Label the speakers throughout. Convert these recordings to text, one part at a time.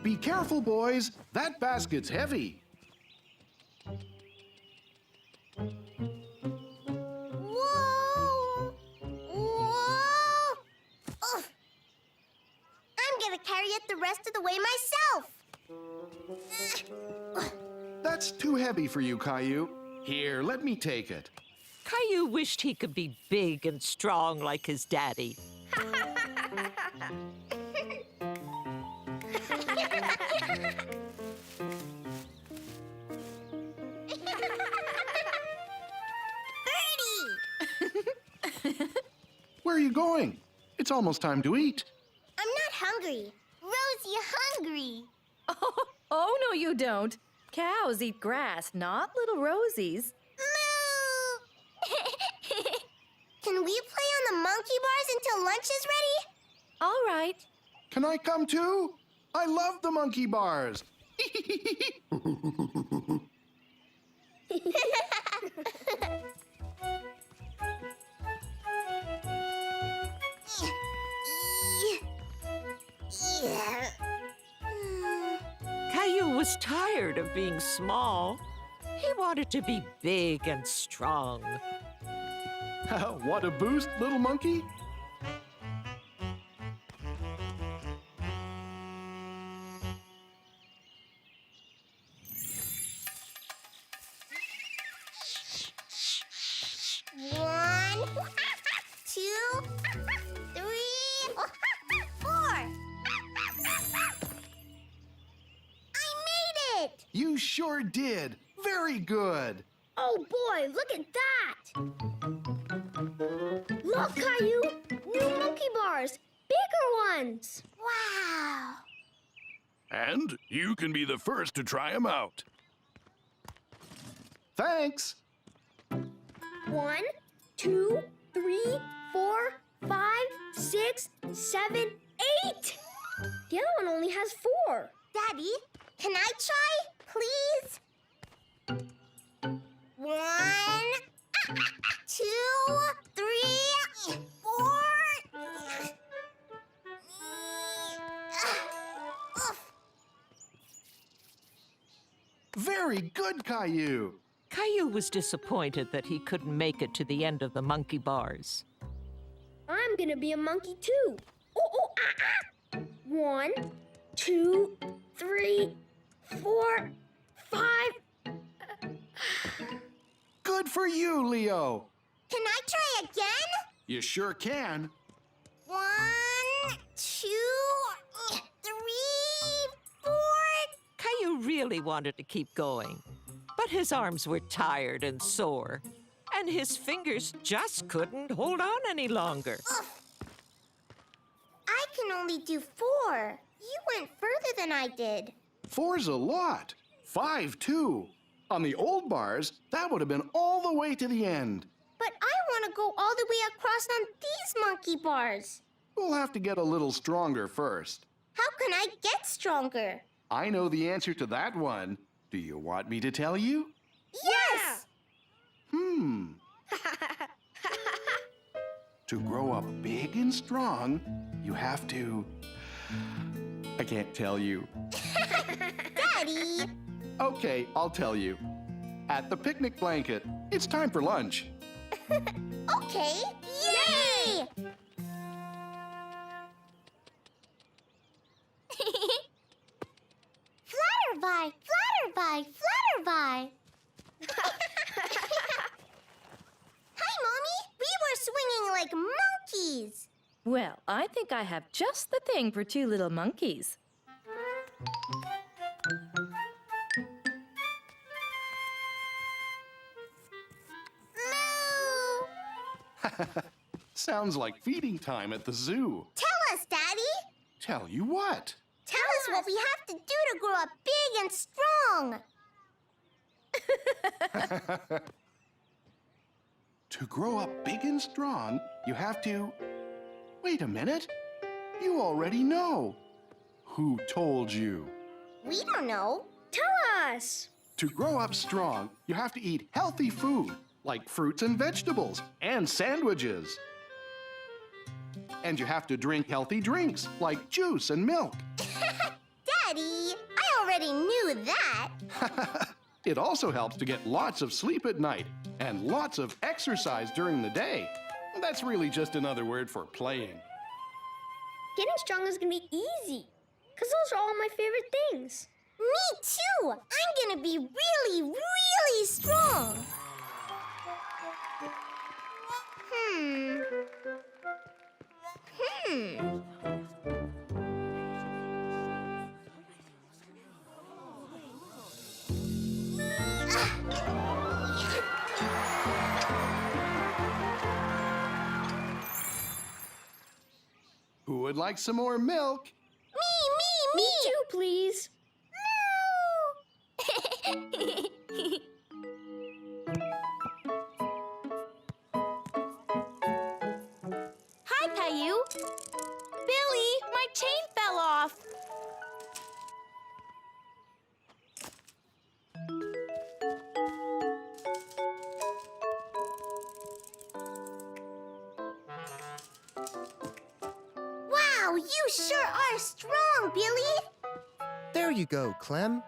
Speaker 1: Be careful, boys. That basket's heavy.
Speaker 2: Whoa! Whoa! Ugh. I'm gonna carry it the rest of the way myself.
Speaker 1: That's too heavy for you, Caillou. Here, let me take it.
Speaker 3: Caillou wished he could be big and strong like his daddy.
Speaker 1: Where are you going? It's almost time to eat.
Speaker 2: I'm not hungry. Rosie hungry.
Speaker 4: Oh, no, you don't. Cows eat grass, not little Rosies.
Speaker 2: Moo! Can we play on the monkey bars until lunch is ready?
Speaker 4: All right.
Speaker 1: Can I come too? I love the monkey bars.
Speaker 2: Yeah.
Speaker 3: Caillou was tired of being small. He wanted to be big and strong.
Speaker 1: What a boost, little monkey.
Speaker 2: One, two, three, four. I made it!
Speaker 1: You sure did. Very good.
Speaker 2: Oh boy, look at that! Look, Caillou! New monkey bars! Bigger ones! Wow!
Speaker 5: And you can be the first to try them out.
Speaker 1: Thanks.
Speaker 2: 1, 2, 3, 4, 5, 6, 7, 8! The other one only has 4. Daddy, can I try, please? 1, 2, 3, 4.
Speaker 1: Very good, Caillou.
Speaker 3: Caillou was disappointed that he couldn't make it to the end of the monkey bars.
Speaker 2: I'm gonna be a monkey too. 1, 2, 3, 4, 5.
Speaker 1: Good for you, Leo.
Speaker 2: Can I try again?
Speaker 1: You sure can.
Speaker 2: 1, 2, 3, 4.
Speaker 3: Caillou really wanted to keep going, but his arms were tired and sore, and his fingers just couldn't hold on any longer.
Speaker 2: I can only do 4. You went further than I did.
Speaker 1: 4's a lot. 5, too. On the old bars, that would have been all the way to the end.
Speaker 2: But I want to go all the way across on these monkey bars.
Speaker 1: We'll have to get a little stronger first.
Speaker 2: How can I get stronger?
Speaker 1: I know the answer to that one. Do you want me to tell you?
Speaker 2: Yes!
Speaker 1: To grow up big and strong, you have to... I can't tell you.
Speaker 2: Daddy!
Speaker 1: Okay, I'll tell you. At the picnic blanket. It's time for lunch.
Speaker 2: Okay! Yay! Flutterby! Flutterby! Flutterby! Hi, Mommy! We were swinging like monkeys!
Speaker 4: Well, I think I have just the thing for 2 little monkeys.
Speaker 2: Moo!
Speaker 1: Sounds like feeding time at the zoo.
Speaker 2: Tell us, Daddy!
Speaker 1: Tell you what?
Speaker 2: Tell us what we have to do to grow up big and strong!
Speaker 1: To grow up big and strong, you have to... Wait a minute. You already know. Who told you?
Speaker 2: We don't know. Tell us!
Speaker 1: To grow up strong, you have to eat healthy food, like fruits and vegetables, and sandwiches. And you have to drink healthy drinks, like juice and milk.
Speaker 2: Daddy, I already knew that.
Speaker 1: It also helps to get lots of sleep at night and lots of exercise during the day. That's really just another word for playing.
Speaker 2: Getting strong is gonna be easy, because those are all my favorite things. Me too! I'm gonna be really, really strong.
Speaker 1: Who would like some more milk?
Speaker 2: Me too, please.
Speaker 4: Hi, Caillou. Billy, my chain fell off.
Speaker 2: Wow, you sure are strong, Billy.
Speaker 6: There you go, Clem.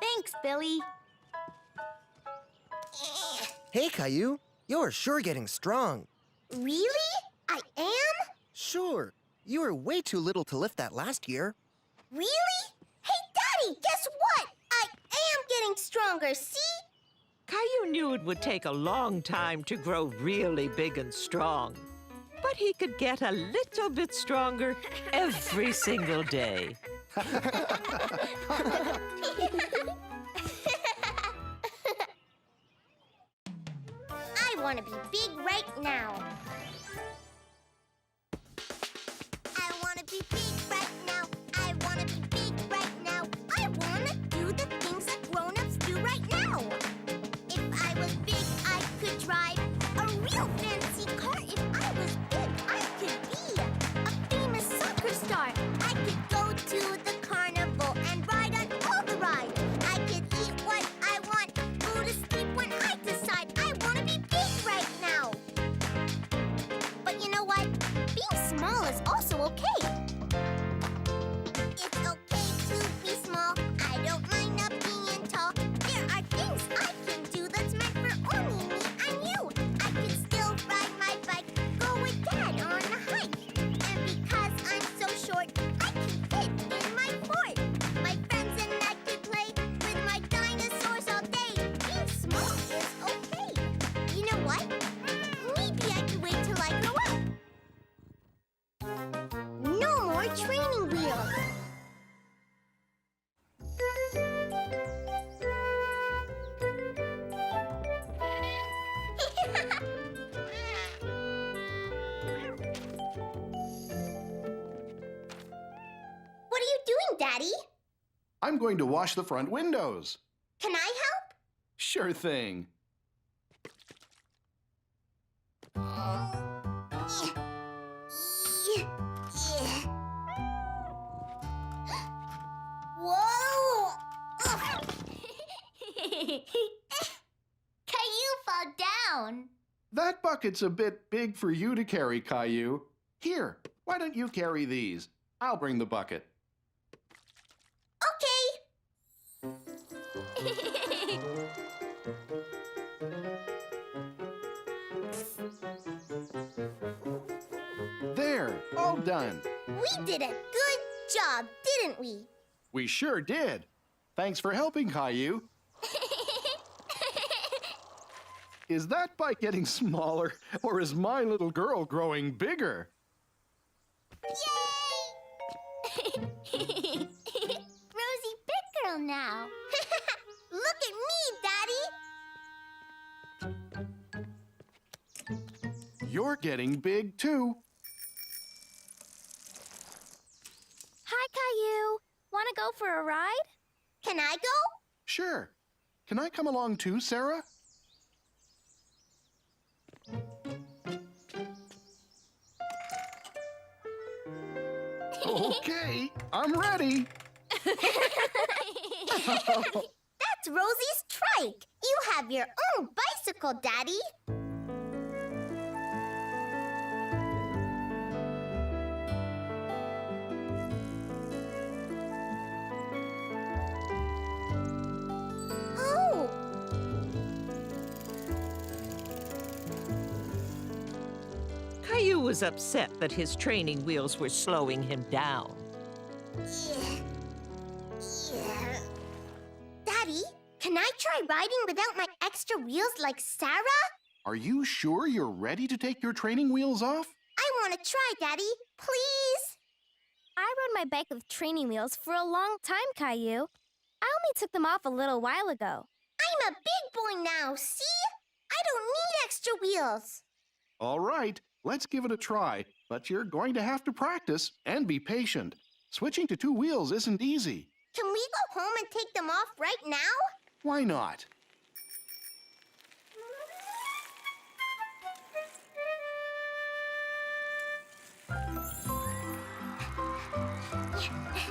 Speaker 2: Thanks, Billy.
Speaker 6: Hey, Caillou. You're sure getting strong.
Speaker 2: Really? I am?
Speaker 6: Sure. You were way too little to lift that last year.
Speaker 2: Really? Hey, Daddy, guess what? I am getting stronger, see?
Speaker 3: Caillou knew it would take a long time to grow really big and strong. But he could get a little bit stronger every single day.
Speaker 2: I want to be big right now. I want to be big right now. I want to be big right now. I want to do the things that grown-ups do right now. If I was big, I could drive a real fancy car. If I was big, I could be a famous soccer star. I could go to the carnival and ride on all the rides. I could eat what I want, go to sleep when I decide. I want to be big right now. But you know what? Being small is also okay. It's okay to be small. I don't mind not being tall. There are things I can do that's meant for only me and you. I can still ride my bike, go with Dad on a hike. And because I'm so short, I can fit in my fort. My friends and I could play with my dinosaurs all day. Being small is okay. You know what? Maybe I could wait till I grow up. No more training wheels. What are you doing, Daddy?
Speaker 1: I'm going to wash the front windows.
Speaker 2: Can I help?
Speaker 1: Sure thing.
Speaker 2: Whoa! Caillou fell down.
Speaker 1: That bucket's a bit big for you to carry, Caillou. Here, why don't you carry these? I'll bring the bucket.
Speaker 2: Okay.
Speaker 1: There, all done.
Speaker 2: We did a good job, didn't we?
Speaker 1: We sure did. Thanks for helping, Caillou. Is that bike getting smaller, or is my little girl growing bigger?
Speaker 2: Yay! Rosie, big girl now. Look at me, Daddy.
Speaker 1: You're getting big, too.
Speaker 2: Hi, Caillou. Want to go for a ride? Can I go?
Speaker 1: Sure. Can I come along too, Sarah? Okay, I'm ready.
Speaker 2: That's Rosie's trike. You have your own bicycle, Daddy.
Speaker 3: Caillou was upset that his training wheels were slowing him down.
Speaker 2: Daddy, can I try riding without my extra wheels like Sarah?
Speaker 1: Are you sure you're ready to take your training wheels off?
Speaker 2: I want to try, Daddy. Please. I rode my bike with training wheels for a long time, Caillou. I only took them off a little while ago. I'm a big boy now, see? I don't need extra wheels.
Speaker 1: All right, let's give it a try, but you're going to have to practice and be patient. Switching to 2 wheels isn't easy.
Speaker 2: Can we go home and take them off right now?
Speaker 1: Why not?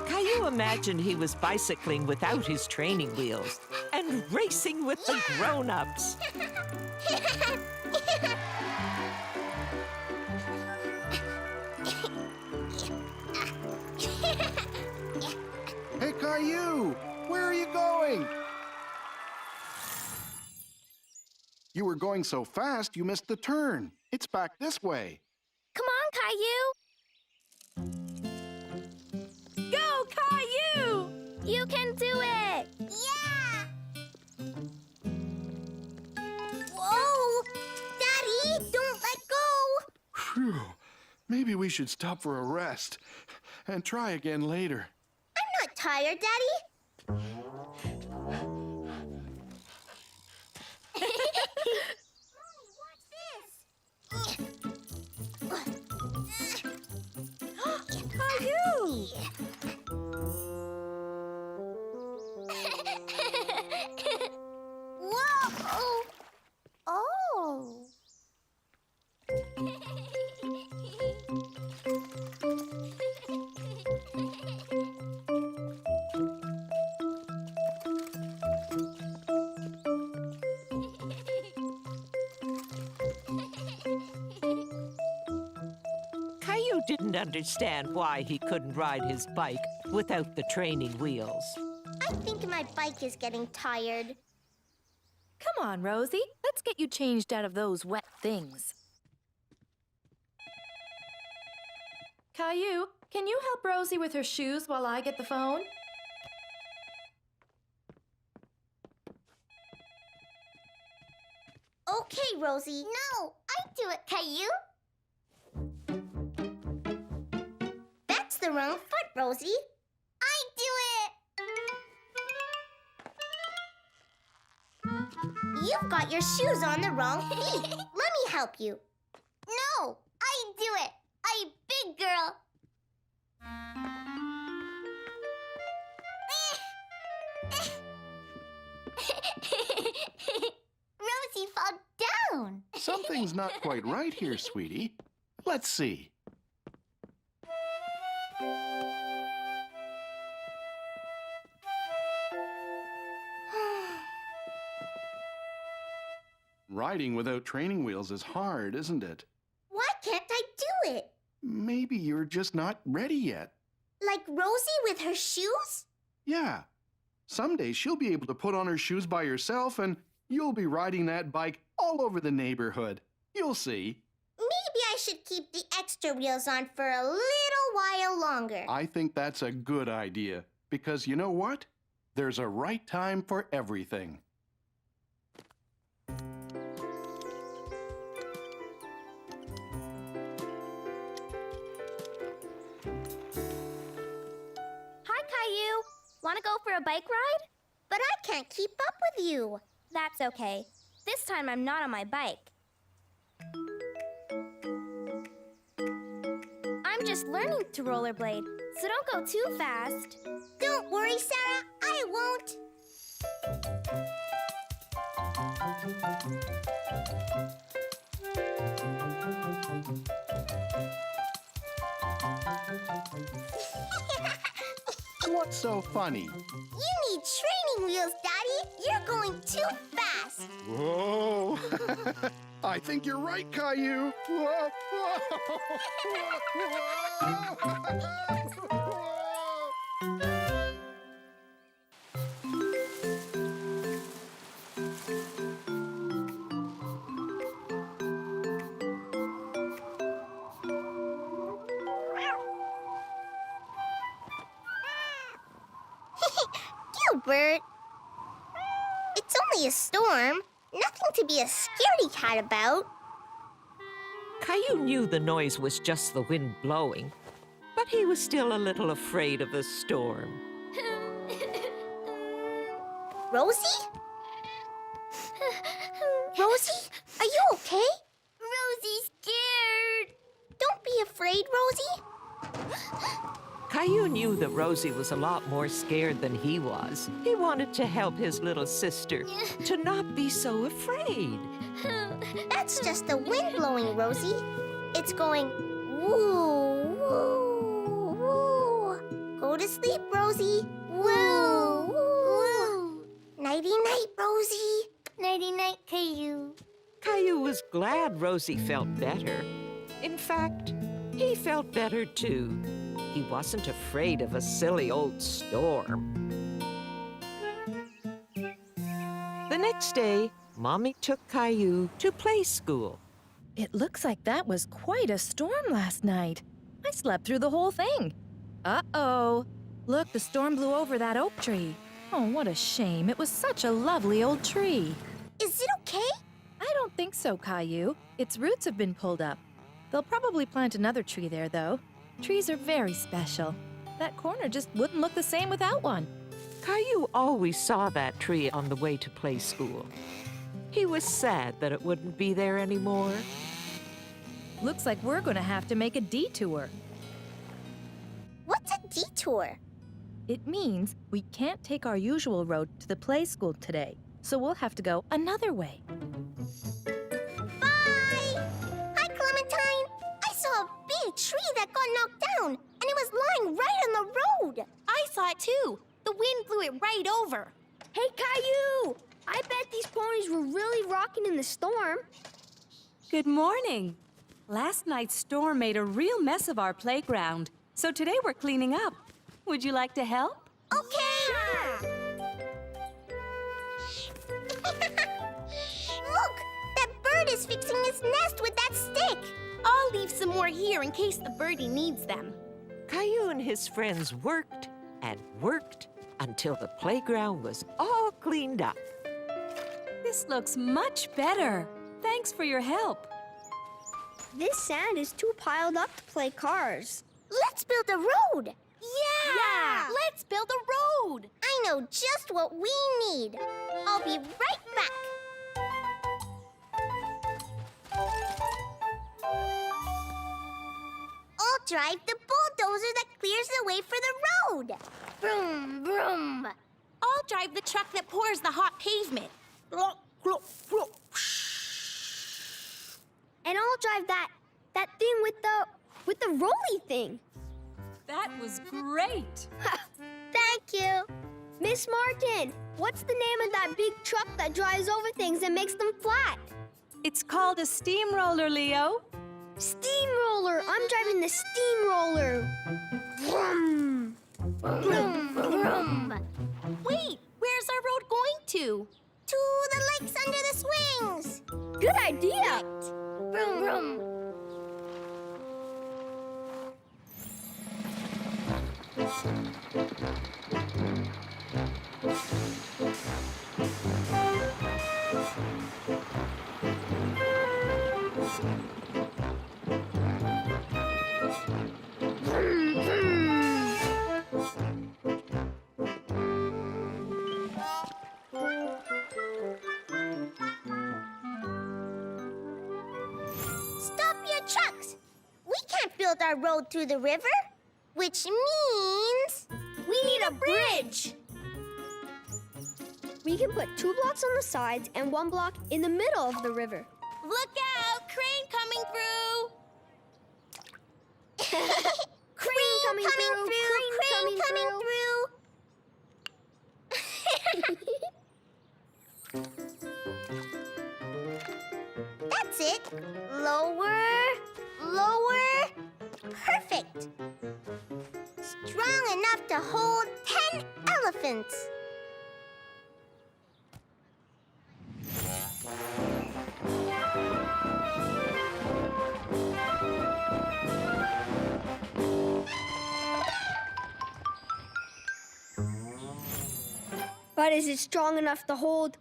Speaker 3: Caillou imagined he was bicycling without his training wheels and racing with the grown-ups.
Speaker 1: Hey, Caillou! Where are you going? You were going so fast, you missed the turn. It's back this way.
Speaker 2: Come on, Caillou.
Speaker 4: Go, Caillou!
Speaker 2: You can do it! Yeah! Whoa! Daddy, don't let go!
Speaker 1: Phew. Maybe we should stop for a rest and try again later.
Speaker 2: I'm not tired, Daddy.
Speaker 4: Caillou!
Speaker 2: Whoa! Oh!
Speaker 3: Caillou didn't understand why he couldn't ride his bike without the training wheels.
Speaker 2: I think my bike is getting tired.
Speaker 4: Come on, Rosie. Let's get you changed out of those wet things. Caillou, can you help Rosie with her shoes while I get the phone?
Speaker 2: Okay, Rosie. No, I do it, Caillou. That's the wrong foot, Rosie. I do it. You've got your shoes on the wrong feet. Let me help you. No, I do it. I'm big girl. Rosie fell down.
Speaker 1: Something's not quite right here, sweetie. Let's see. Riding without training wheels is hard, isn't it?
Speaker 2: Why can't I do it?
Speaker 1: Maybe you're just not ready yet.
Speaker 2: Like Rosie with her shoes?
Speaker 1: Yeah. Someday she'll be able to put on her shoes by herself and you'll be riding that bike all over the neighborhood. You'll see.
Speaker 2: Maybe I should keep the extra wheels on for a little while longer.
Speaker 1: I think that's a good idea. Because you know what? There's a right time for everything.
Speaker 2: Hi, Caillou. Want to go for a bike ride? But I can't keep up with you. That's okay. This time I'm not on my bike. I'm just learning to rollerblade, so don't go too fast. Don't worry, Sarah. I won't.
Speaker 1: What's so funny?
Speaker 2: You need training wheels, Daddy. You're going too fast.
Speaker 1: Whoa! I think you're right, Caillou. Whoa!
Speaker 2: Bert. It's only a storm. Nothing to be a scaredy cat about.
Speaker 3: Caillou knew the noise was just the wind blowing, but he was still a little afraid of the storm.
Speaker 2: Rosie? Rosie, are you okay? Rosie's scared. Don't be afraid, Rosie.
Speaker 3: Caillou knew that Rosie was a lot more scared than he was. He wanted to help his little sister to not be so afraid.
Speaker 2: That's just the wind blowing, Rosie. It's going woo, woo, woo. Go to sleep, Rosie. Woo, woo. Nighty-night, Rosie. Nighty-night, Caillou.
Speaker 3: Caillou was glad Rosie felt better. In fact, he felt better too. He wasn't afraid of a silly old storm. The next day, Mommy took Caillou to play school.
Speaker 4: It looks like that was quite a storm last night. I slept through the whole thing. Uh-oh. Look, the storm blew over that oak tree. Oh, what a shame. It was such a lovely old tree.
Speaker 2: Is it okay?
Speaker 4: I don't think so, Caillou. Its roots have been pulled up. They'll probably plant another tree there, though. Trees are very special. That corner just wouldn't look the same without one.
Speaker 3: Caillou always saw that tree on the way to play school. He was sad that it wouldn't be there anymore.
Speaker 4: Looks like we're going to have to make a detour.
Speaker 2: What's a detour?
Speaker 4: It means we can't take our usual road to the play school today, so we'll have to go another way.
Speaker 2: Bye! Hi, Clementine. I saw a big tree that got knocked down, and it was lying right on the road. I saw it too. The wind blew it right over. Hey, Caillou! I bet these ponies were really rocking in the storm.
Speaker 7: Good morning. Last night's storm made a real mess of our playground, so today we're cleaning up. Would you like to help?
Speaker 2: Okay! Look! That bird is fixing his nest with that stick. I'll leave some more here in case the birdie needs them.
Speaker 3: Caillou and his friends worked and worked until the playground was all cleaned up.
Speaker 7: This looks much better. Thanks for your help.
Speaker 2: This sand is too piled up to play cars. Let's build a road. Yeah! Let's build a road. I know just what we need. I'll be right back. I'll drive the bulldozer that clears the way for the road. Vroom, vroom. I'll drive the truck that pours the hot pavement. And I'll drive that thing with the rolly thing.
Speaker 7: That was great.
Speaker 2: Thank you. Miss Martin, what's the name of that big truck that drives over things and makes them flat?
Speaker 7: It's called a steamroller, Leo.
Speaker 2: Steamroller. I'm driving the steamroller. Vroom. Vroom, vroom. Wait, where's our road going to? To the lakes under the swings. Good idea. Vroom, vroom. Stop your trucks! We can't build our road through the river, which means we need a bridge. We can put 2 blocks on the sides and 1 block in the middle of the river. Look out! Crane coming through! Crane coming through! Crane coming through! That's it. Lower, lower. Perfect. Strong enough to hold 10 elephants. But is it strong enough to hold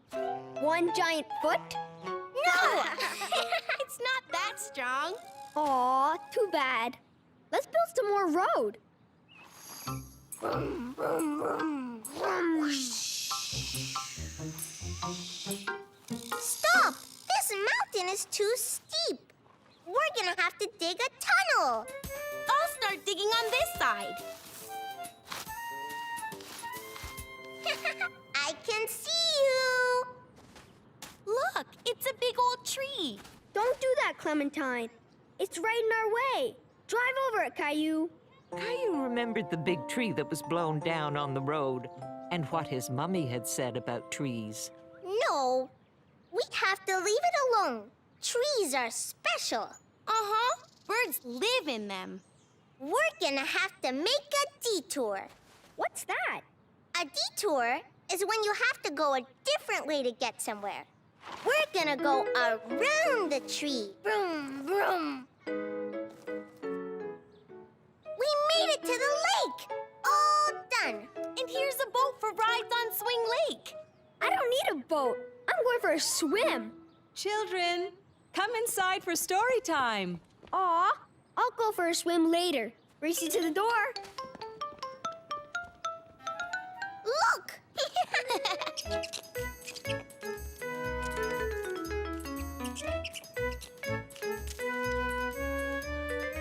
Speaker 2: one giant foot?
Speaker 8: No! It's not that strong.
Speaker 2: Aw, too bad. Let's build some more road. Vroom, vroom, vroom, vroom.
Speaker 8: Stop! This mountain is too steep. We're gonna have to dig a tunnel. I'll start digging on this side. I can see you. Look, it's a big old tree.
Speaker 2: Don't do that, Clementine. It's right in our way. Drive over it, Caillou.
Speaker 3: Caillou remembered the big tree that was blown down on the road and what his mummy had said about trees.
Speaker 8: No, we have to leave it alone. Trees are special. Uh-huh. Birds live in them. We're gonna have to make a detour.
Speaker 2: What's that?
Speaker 8: A detour is when you have to go a different way to get somewhere. We're gonna go around the tree. Vroom, vroom. We made it to the lake. All done. And here's a boat for rides on Swing Lake.
Speaker 2: I don't need a boat. I'm going for a swim.
Speaker 7: Children, come inside for story time.
Speaker 2: Aw, I'll go for a swim later. Race you to the door.
Speaker 8: Look!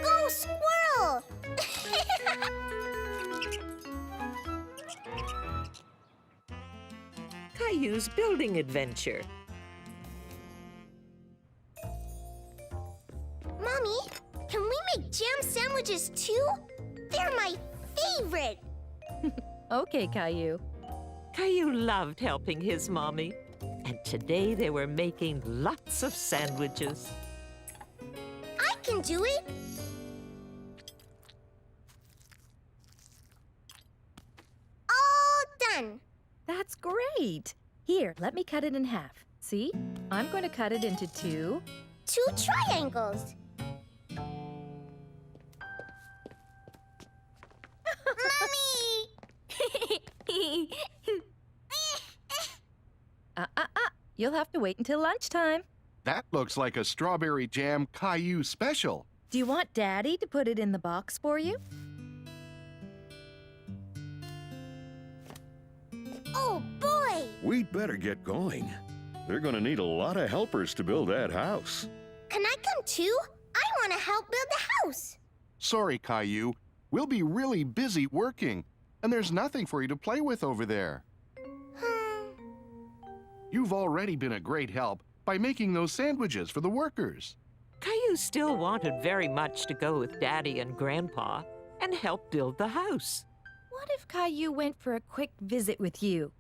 Speaker 8: Go, squirrel!
Speaker 3: Caillou's building adventure.
Speaker 8: Mommy, can we make jam sandwiches too? They're my favorite.
Speaker 4: Okay, Caillou.
Speaker 3: Caillou loved helping his mommy, and today they were making lots of sandwiches.
Speaker 8: I can do it. All done.
Speaker 4: That's great. Here, let me cut it in half. See? I'm going to cut it into two.
Speaker 8: 2 triangles. Mommy!
Speaker 4: You'll have to wait until lunchtime.
Speaker 1: That looks like a strawberry jam Caillou special.
Speaker 4: Do you want Daddy to put it in the box for you?
Speaker 8: Oh, boy!
Speaker 5: We'd better get going. They're gonna need a lot of helpers to build that house.
Speaker 8: Can I come too? I want to help build the house.
Speaker 1: Sorry, Caillou. We'll be really busy working, and there's nothing for you to play with over there. You've already been a great help by making those sandwiches for the workers.
Speaker 3: Caillou still wanted very much to go with Daddy and Grandpa and help build the house.
Speaker 4: What if Caillou went for a quick visit with you?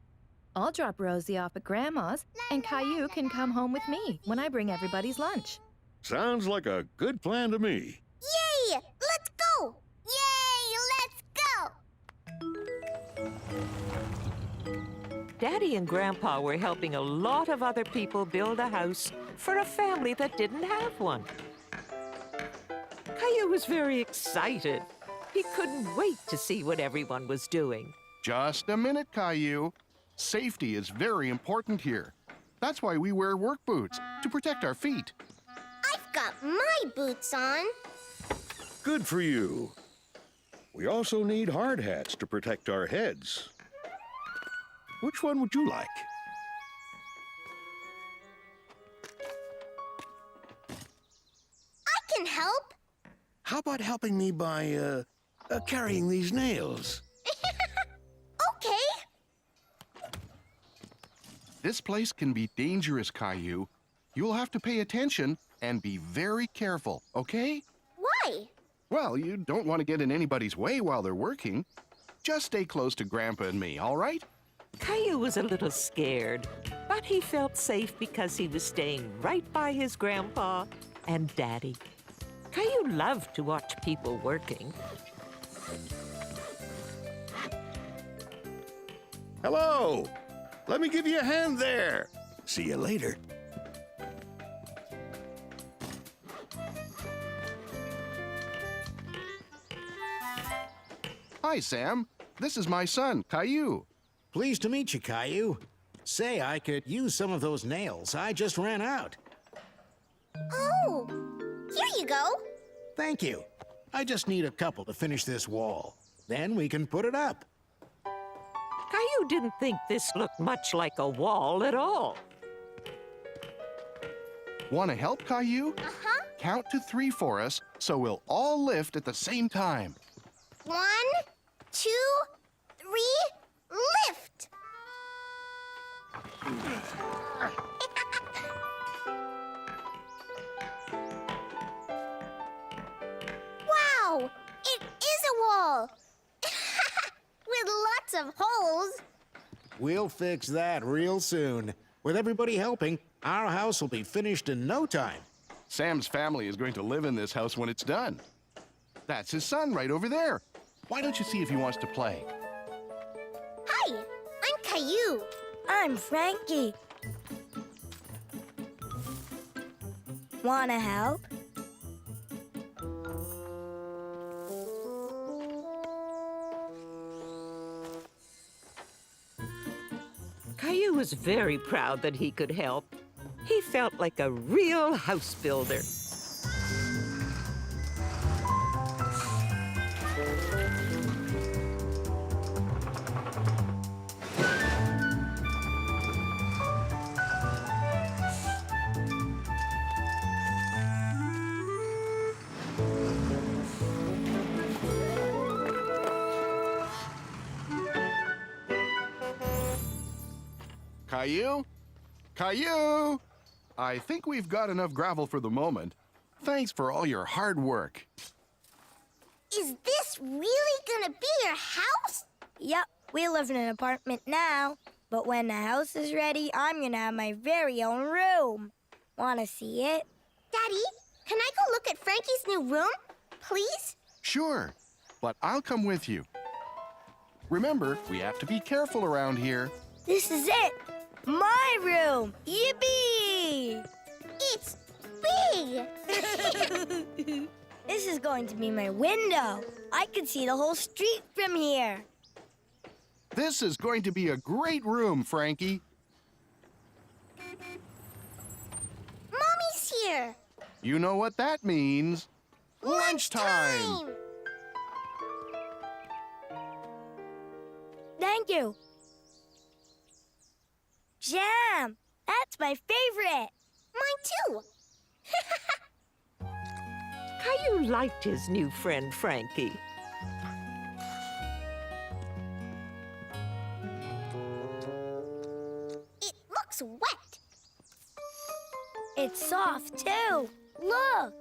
Speaker 4: I'll drop Rosie off at Grandma's, and Caillou can come home with me when I bring everybody's lunch.
Speaker 5: Sounds like a good plan to me.
Speaker 8: Yay! Let's go! Yay! Let's go!
Speaker 3: Daddy and Grandpa were helping a lot of other people build a house for a family that didn't have one. Caillou was very excited. He couldn't wait to see what everyone was doing.
Speaker 1: Just a minute, Caillou. Safety is very important here. That's why we wear work boots, to protect our feet.
Speaker 8: I've got my boots on.
Speaker 5: Good for you. We also need hard hats to protect our heads. Which one would you like?
Speaker 8: I can help.
Speaker 5: How about helping me by, carrying these nails?
Speaker 8: Okay.
Speaker 1: This place can be dangerous, Caillou. You'll have to pay attention and be very careful, okay?
Speaker 8: Why?
Speaker 1: Well, you don't want to get in anybody's way while they're working. Just stay close to Grandpa and me, all right?
Speaker 3: Caillou was a little scared, but he felt safe because he was staying right by his Grandpa and Daddy. Caillou loved to watch people working.
Speaker 5: Hello! Let me give you a hand there. See you later.
Speaker 1: Hi, Sam. This is my son, Caillou.
Speaker 9: Pleased to meet you, Caillou. Say, I could use some of those nails. I just ran out.
Speaker 8: Oh, here you go.
Speaker 9: Thank you. I just need a couple to finish this wall. Then we can put it up.
Speaker 3: Caillou didn't think this looked much like a wall at all.
Speaker 1: Want to help, Caillou?
Speaker 8: Uh-huh.
Speaker 1: Count to 3 for us, so we'll all lift at the same time.
Speaker 8: 1, 2, 3, lift! Wow! It is a wall! With lots of holes.
Speaker 9: We'll fix that real soon. With everybody helping, our house will be finished in no time.
Speaker 1: Sam's family is going to live in this house when it's done. That's his son right over there. Why don't you see if he wants to play?
Speaker 8: Hi, I'm Caillou.
Speaker 2: I'm Frankie. Wanna help?
Speaker 3: Caillou was very proud that he could help. He felt like a real house builder.
Speaker 1: Caillou? Caillou! I think we've got enough gravel for the moment. Thanks for all your hard work.
Speaker 8: Is this really gonna be your house?
Speaker 2: Yep, we live in an apartment now. But when the house is ready, I'm gonna have my very own room. Wanna see it?
Speaker 8: Daddy, can I go look at Frankie's new room? Please?
Speaker 1: Sure, but I'll come with you. Remember, we have to be careful around here.
Speaker 2: This is it! My room! Yippee!
Speaker 8: It's big!
Speaker 2: This is going to be my window. I can see the whole street from here.
Speaker 1: This is going to be a great room, Frankie.
Speaker 8: Mommy's here!
Speaker 1: You know what that means. Lunchtime!
Speaker 2: Thank you. Jam! That's my favorite.
Speaker 8: Mine too!
Speaker 3: Caillou liked his new friend, Frankie.
Speaker 8: It looks wet.
Speaker 2: It's soft, too. Look.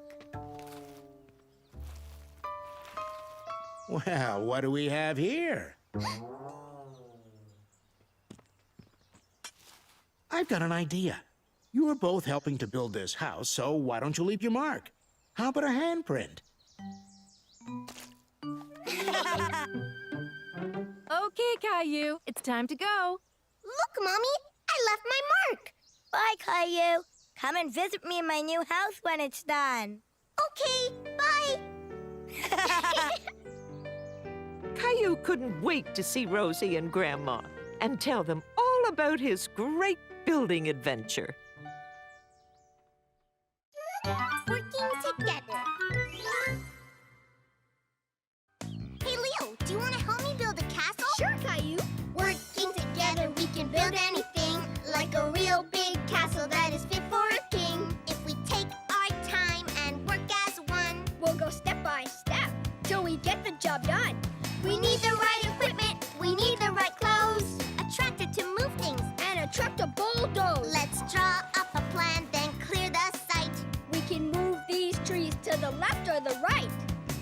Speaker 9: Well, what do we have here? I've got an idea. You are both helping to build this house, so why don't you leave your mark? How about a handprint?
Speaker 4: Okay, Caillou, it's time to go.
Speaker 8: Look, Mommy, I left my mark.
Speaker 2: Bye, Caillou. Come and visit me in my new house when it's done.
Speaker 8: Okay, bye.
Speaker 3: Caillou couldn't wait to see Rosie and Grandma and tell them all about his great building adventure.
Speaker 8: Working together. Hey, Leo, do you want to help me build a castle?
Speaker 2: Sure, Caillou.
Speaker 8: Working together, we can build anything, like a real big castle that is fit for a king. If we take our time and work as one,
Speaker 2: We'll go step by step till we get the job done.
Speaker 8: we need the right equipment, we need the right clothes, a tractor to move things,
Speaker 2: And a truck to bulldoze.
Speaker 8: let's draw up a plan, then clear the site.
Speaker 2: We can move these trees to the left or the right.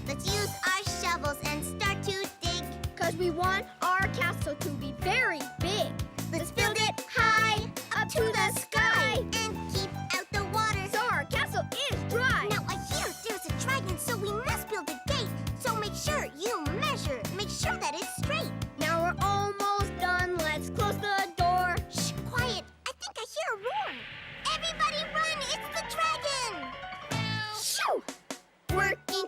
Speaker 8: Let's use our shovels and start to dig.
Speaker 2: 'Cause we want our castle to be very big.
Speaker 8: Let's build it high, up to the sky, and keep out the water.
Speaker 2: So our castle is dry.
Speaker 8: Now I hear there's a dragon, so we must build a gate. So make sure you measure, make sure that it's straight.
Speaker 2: Now we're almost done. Let's close the door.
Speaker 8: Shh, quiet, I think I hear a roar. Everybody run, it's the dragon!
Speaker 2: Shoo!
Speaker 8: Working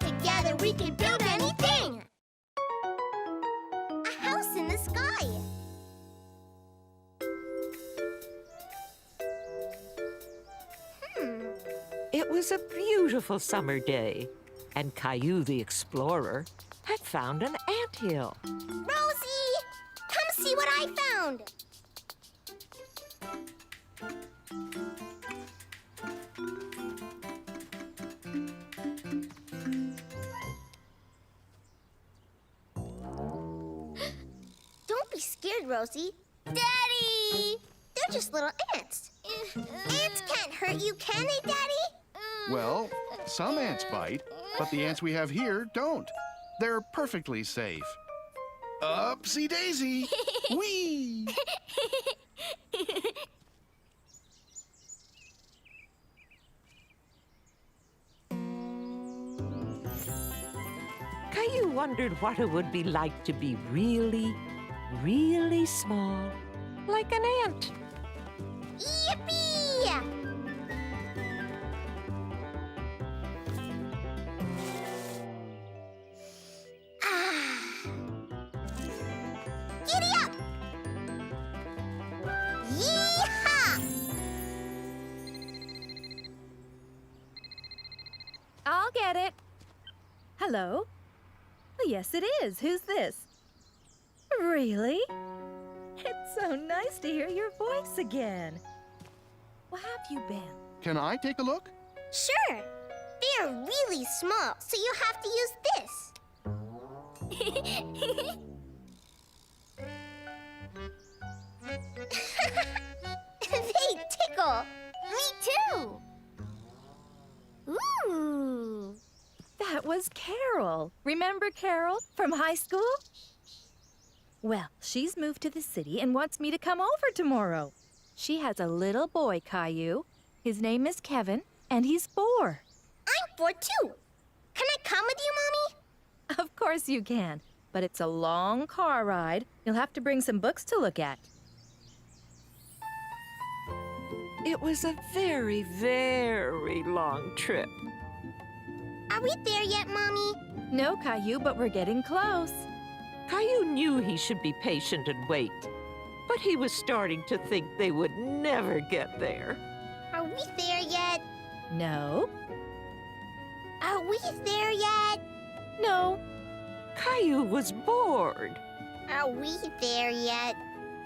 Speaker 3: It was a beautiful summer day, and Caillou the explorer had found an anthill.
Speaker 8: Rosie! Come see what I found! Don't be scared, Rosie. Daddy! They're just little ants. Ants can't hurt you, can they, Daddy?
Speaker 1: Well, some ants bite, but the ants we have here don't. They're perfectly safe. Upsy daisy! Whee!
Speaker 3: Caillou wondered what it would be like to be really, really small, like an ant.
Speaker 8: Yippee! Giddy up! Yee-haw!
Speaker 4: I'll get it. Hello? Oh, yes, it is. Who's this? Really? It's so nice to hear your voice again. Where have you been?
Speaker 1: Can I take a look?
Speaker 8: Sure. They are really small, so you have to use this. They tickle. Me too. Ooh.
Speaker 4: That was Carol. Remember Carol from high school? Well, she's moved to the city and wants me to come over tomorrow. She has a little boy, Caillou. His name is Kevin, and he's 4.
Speaker 8: I'm 4 too. Can I come with you, Mommy?
Speaker 4: Of course you can, but it's a long car ride. You'll have to bring some books to look at.
Speaker 3: It was a very, very long trip.
Speaker 8: Are we there yet, Mommy?
Speaker 4: No, Caillou, but we're getting close.
Speaker 3: Caillou knew he should be patient and wait, but he was starting to think they would never get there.
Speaker 8: Are we there yet?
Speaker 4: No.
Speaker 8: Are we there yet?
Speaker 4: No.
Speaker 3: Caillou was bored.
Speaker 8: Are we there yet?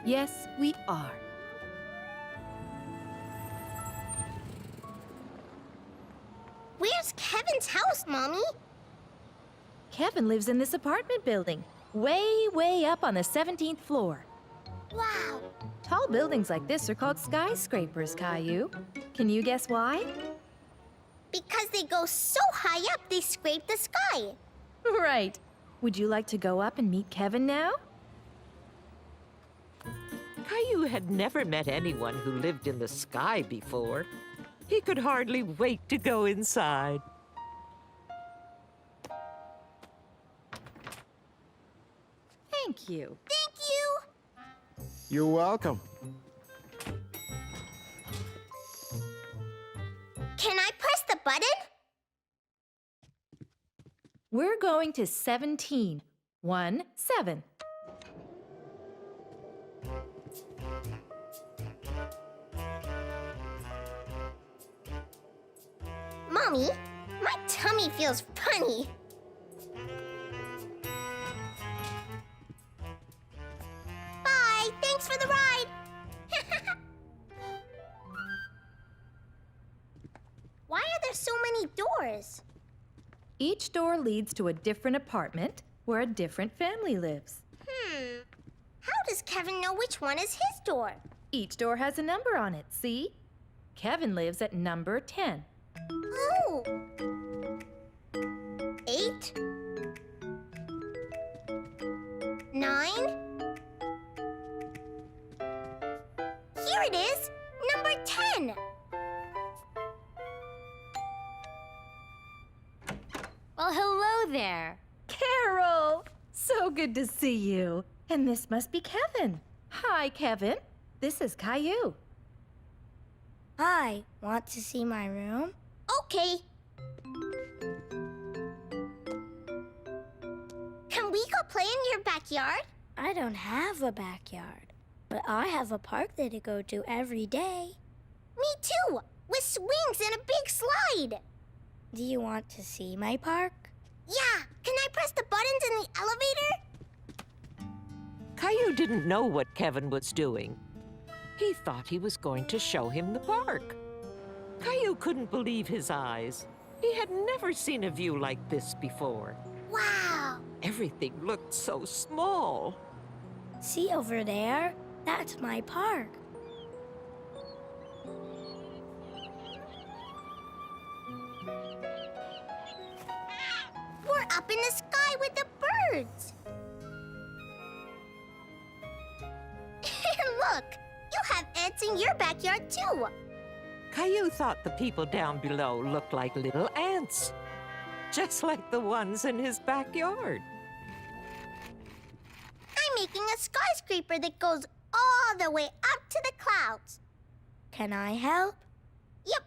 Speaker 4: Yes, we are.
Speaker 8: Where's Kevin's house, Mommy?
Speaker 4: Kevin lives in this apartment building, way, way up on the 17th floor.
Speaker 8: Wow.
Speaker 4: Tall buildings like this are called skyscrapers, Caillou. Can you guess why?
Speaker 8: Because they go so high up, they scrape the sky.
Speaker 4: Right. Would you like to go up and meet Kevin now?
Speaker 3: Caillou had never met anyone who lived in the sky before. He could hardly wait to go inside.
Speaker 4: Thank you.
Speaker 8: Thank you.
Speaker 9: You're welcome.
Speaker 8: Can I press the button?
Speaker 4: We're going to 17. 17.
Speaker 8: Mommy, my tummy feels funny. Bye, thanks for the ride. Why are there so many doors?
Speaker 4: Each door leads to a different apartment where a different family lives.
Speaker 8: How does Kevin know which one is his door?
Speaker 4: Each door has a number on it, see? Kevin lives at number 10.
Speaker 8: Oh. 8. 9. Here it is, number 10.
Speaker 2: Well, hello there.
Speaker 4: Carol! So good to see you. And this must be Kevin. Hi, Kevin. This is Caillou.
Speaker 2: Hi, want to see my room?
Speaker 8: Okay. Can we go play in your backyard?
Speaker 2: I don't have a backyard, but I have a park that I go to every day.
Speaker 8: Me too. with swings and a big slide.
Speaker 2: Do you want to see my park?
Speaker 8: Yeah, can I press the buttons in the elevator?
Speaker 3: Caillou didn't know what Kevin was doing. He thought he was going to show him the park. Caillou couldn't believe his eyes. He had never seen a view like this before.
Speaker 8: Wow!
Speaker 3: Everything looked so small.
Speaker 2: See over there? That's my park.
Speaker 8: We're up in the sky with the birds. Look, you have ants in your backyard too.
Speaker 3: Caillou thought the people down below looked like little ants, just like the ones in his backyard.
Speaker 8: I'm making a skyscraper that goes all the way up to the clouds.
Speaker 2: Can I help?
Speaker 8: Yep.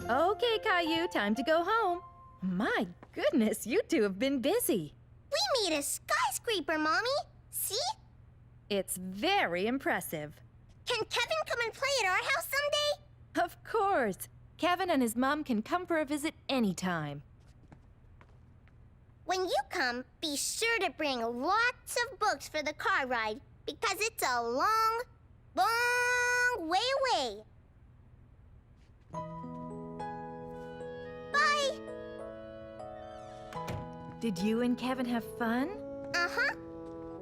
Speaker 4: Okay, Caillou, time to go home. My goodness, you two have been busy.
Speaker 8: We made a skyscraper, Mommy. See?
Speaker 4: It's very impressive.
Speaker 8: Can Kevin come and play at our house someday?
Speaker 4: Of course. Kevin and his mom can come for a visit anytime.
Speaker 8: When you come, be sure to bring lots of books for the car ride because it's a long, long way away. Bye.
Speaker 4: Did you and Kevin have fun?
Speaker 8: Uh-huh.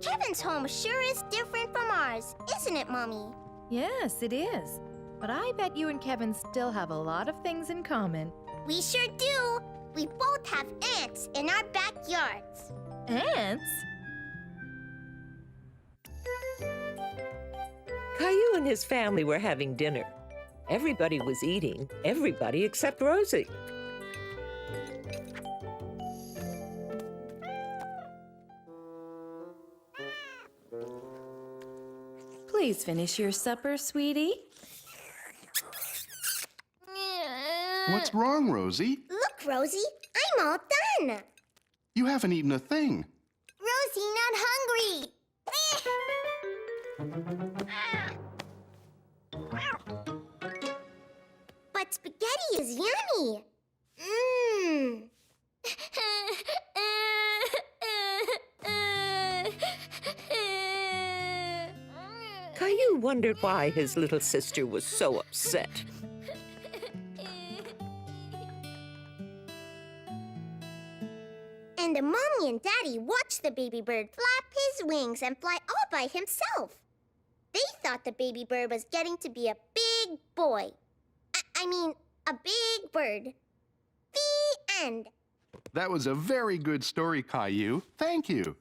Speaker 8: Kevin's home sure is different from ours, isn't it, Mommy?
Speaker 4: Yes, it is. But I bet you and Kevin still have a lot of things in common.
Speaker 8: We sure do. We both have ants in our backyards.
Speaker 4: Ants?
Speaker 3: Caillou and his family were having dinner. Everybody was eating, everybody except Rosie.
Speaker 4: Please finish your supper, sweetie.
Speaker 1: What's wrong, Rosie?
Speaker 8: Look, Rosie, I'm all done.
Speaker 1: You haven't eaten a thing.
Speaker 8: Rosie, not hungry. But spaghetti is yummy. Mmm.
Speaker 3: Caillou wondered why his little sister was so upset.
Speaker 8: And the Mommy and Daddy watched the baby bird flap his wings and fly all by himself. They thought the baby bird was getting to be a big boy. I mean, a big bird. The end.
Speaker 1: That was a very good story, Caillou. Thank you.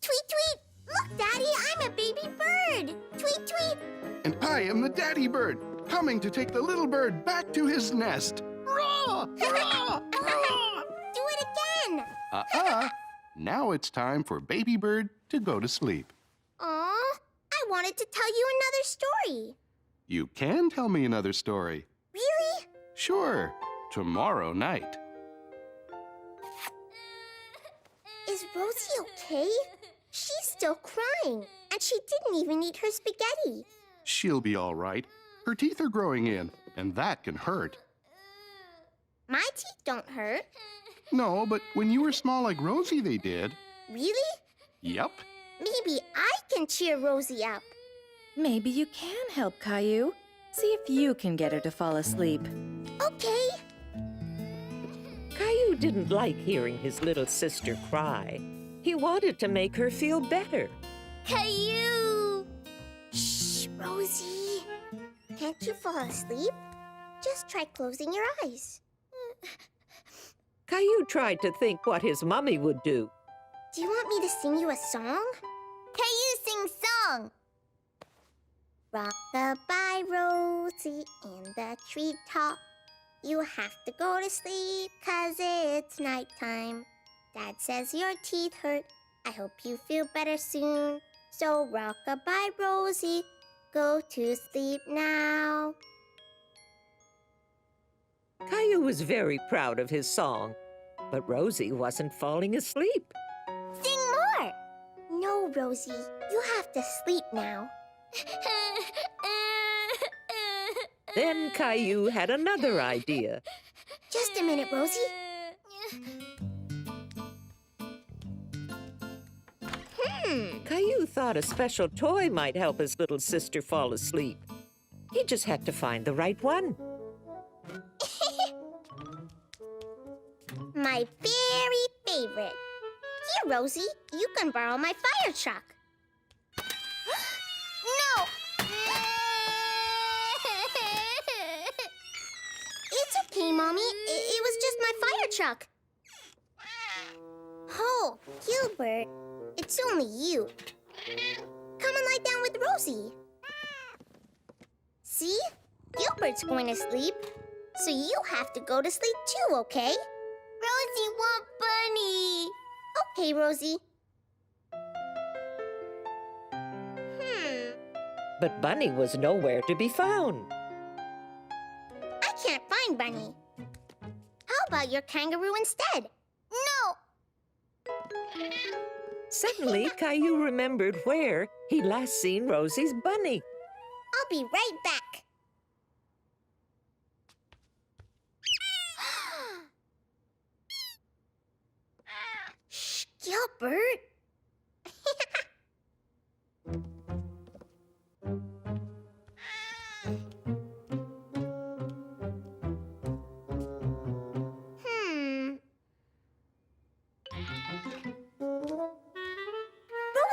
Speaker 8: Tweet, tweet! Look, Daddy, I'm a baby bird! Tweet, tweet!
Speaker 1: And I am the daddy bird, coming to take the little bird back to his nest. Hurrah! Hurrah! Hurrah!
Speaker 8: Do it again!
Speaker 1: Now it's time for baby bird to go to sleep.
Speaker 8: Aw, I wanted to tell you another story.
Speaker 1: You can tell me another story.
Speaker 8: Really?
Speaker 1: Sure, tomorrow night.
Speaker 8: Is Rosie okay? She's still crying, and she didn't even eat her spaghetti.
Speaker 1: She'll be all right. Her teeth are growing in, and that can hurt.
Speaker 8: My teeth don't hurt.
Speaker 1: No, but when you were small like Rosie, they did.
Speaker 8: Really?
Speaker 1: Yep.
Speaker 8: Maybe I can cheer Rosie up.
Speaker 4: Maybe you can help Caillou. See if you can get her to fall asleep.
Speaker 8: Okay.
Speaker 3: Caillou didn't like hearing his little sister cry. He wanted to make her feel better.
Speaker 8: Caillou! Shh, Rosie. Can't you fall asleep? Just try closing your eyes.
Speaker 3: Caillou tried to think what his mummy would do.
Speaker 8: Do you want me to sing you a song? Caillou sing song! Rock-a-bye, Rosie, in the treetop. You have to go to sleep 'cause it's nighttime. Dad says your teeth hurt. I hope you feel better soon. So rock-a-bye, Rosie, go to sleep now.
Speaker 3: Caillou was very proud of his song, but Rosie wasn't falling asleep.
Speaker 8: Sing more! No, Rosie, you have to sleep now.
Speaker 3: Then Caillou had another idea.
Speaker 2: Just a minute, Rosie.
Speaker 3: Caillou thought a special toy might help his little sister fall asleep. He just had to find the right one.
Speaker 8: My very favorite. Here, Rosie, you can borrow my fire truck. No! It's okay, Mommy. It was just my fire truck. Oh, Gilbert, it's only you. Come and lie down with Rosie. See? Gilbert's going to sleep, so you have to go to sleep too, okay? Rosie want Bunny. Okay, Rosie.
Speaker 3: But Bunny was nowhere to be found.
Speaker 8: I can't find Bunny. How about your kangaroo instead? No!
Speaker 3: Suddenly, Caillou remembered where he'd last seen Rosie's bunny.
Speaker 8: I'll be right back. Shh, Gilbert.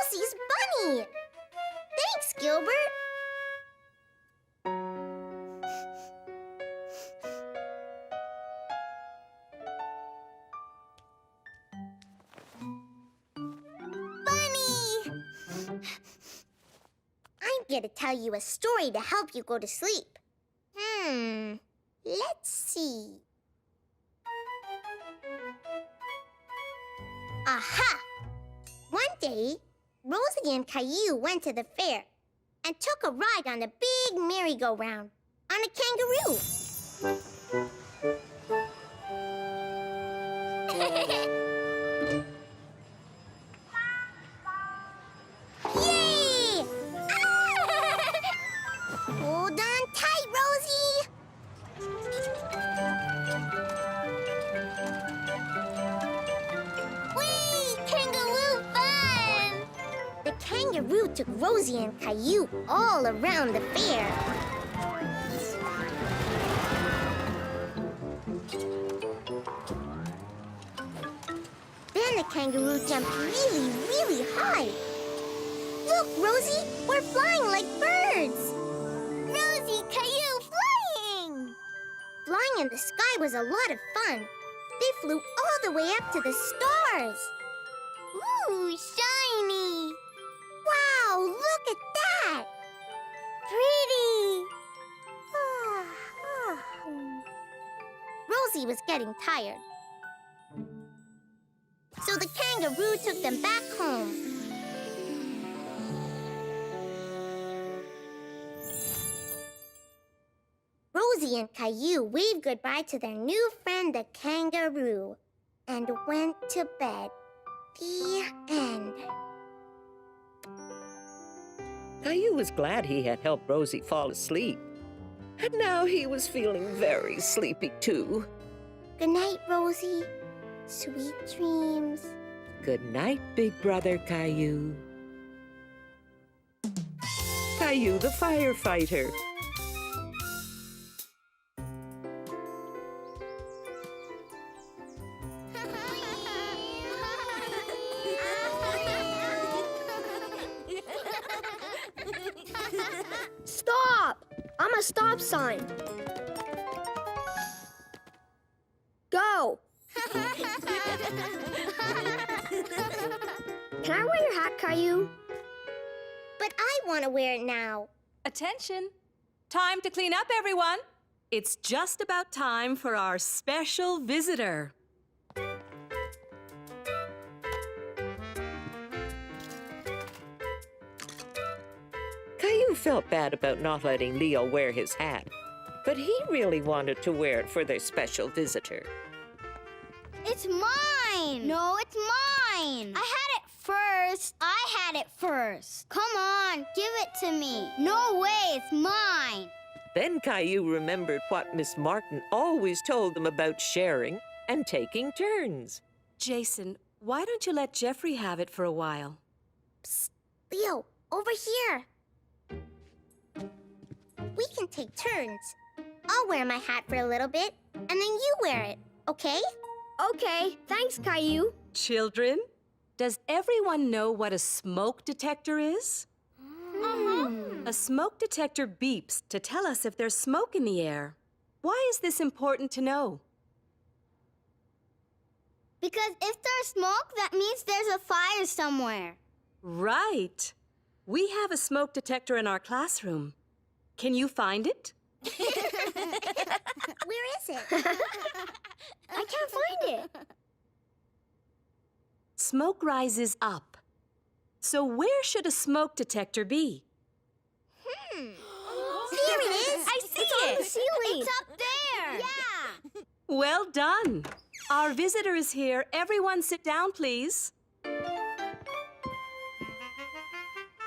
Speaker 8: Rosie's bunny. Thanks, Gilbert. Bunny! I'm going to tell you a story to help you go to sleep. Let's see. Aha! One day, Rosie and Caillou went to the fair and took a ride on the big merry-go-round on a kangaroo. Yay! Hold on tight, Rosie. Whee! Kangaroo fun! The kangaroo took Rosie and Caillou all around the fair. Then the kangaroo jumped really, really high. Look, Rosie, we're flying like birds. Rosie, Caillou, flying! Flying in the sky was a lot of fun. They flew all the way up to the stars. Ooh, shiny! Wow, look at that! Pretty! Rosie was getting tired. So the kangaroo took them back home. Rosie and Caillou waved goodbye to their new friend, the kangaroo, and went to bed. The end.
Speaker 3: Caillou was glad he had helped Rosie fall asleep. And now he was feeling very sleepy, too.
Speaker 8: Good night, Rosie. Sweet dreams.
Speaker 3: Good night, big brother Caillou. Caillou the firefighter.
Speaker 2: Stop! I'm a stop sign. Go! Can I wear your hat, Caillou?
Speaker 8: But I want to wear it now.
Speaker 7: Attention! Time to clean up, everyone! It's just about time for our special visitor.
Speaker 3: Caillou felt bad about not letting Leo wear his hat, but he really wanted to wear it for their special visitor.
Speaker 2: It's mine! No, it's mine! I had it first. I had it first. Come on, give it to me. No way, it's mine.
Speaker 3: Then Caillou remembered what Miss Martin always told them about sharing and taking turns.
Speaker 7: Jason, why don't you let Jeffrey have it for a while?
Speaker 8: Psst, Leo, over here. We can take turns. I'll wear my hat for a little bit, and then you wear it, okay?
Speaker 2: Okay, thanks, Caillou.
Speaker 7: Children, does everyone know what a smoke detector is? A smoke detector beeps to tell us if there's smoke in the air. Why is this important to know?
Speaker 2: Because if there's smoke, that means there's a fire somewhere.
Speaker 7: Right. We have a smoke detector in our classroom. Can you find it?
Speaker 8: Where is it?
Speaker 2: I can't find it.
Speaker 7: Smoke rises up. So where should a smoke detector be?
Speaker 8: Here it is.
Speaker 2: I see it. On the ceiling. It's up there.
Speaker 8: Yeah.
Speaker 7: Well done. Our visitor is here. Everyone sit down, please.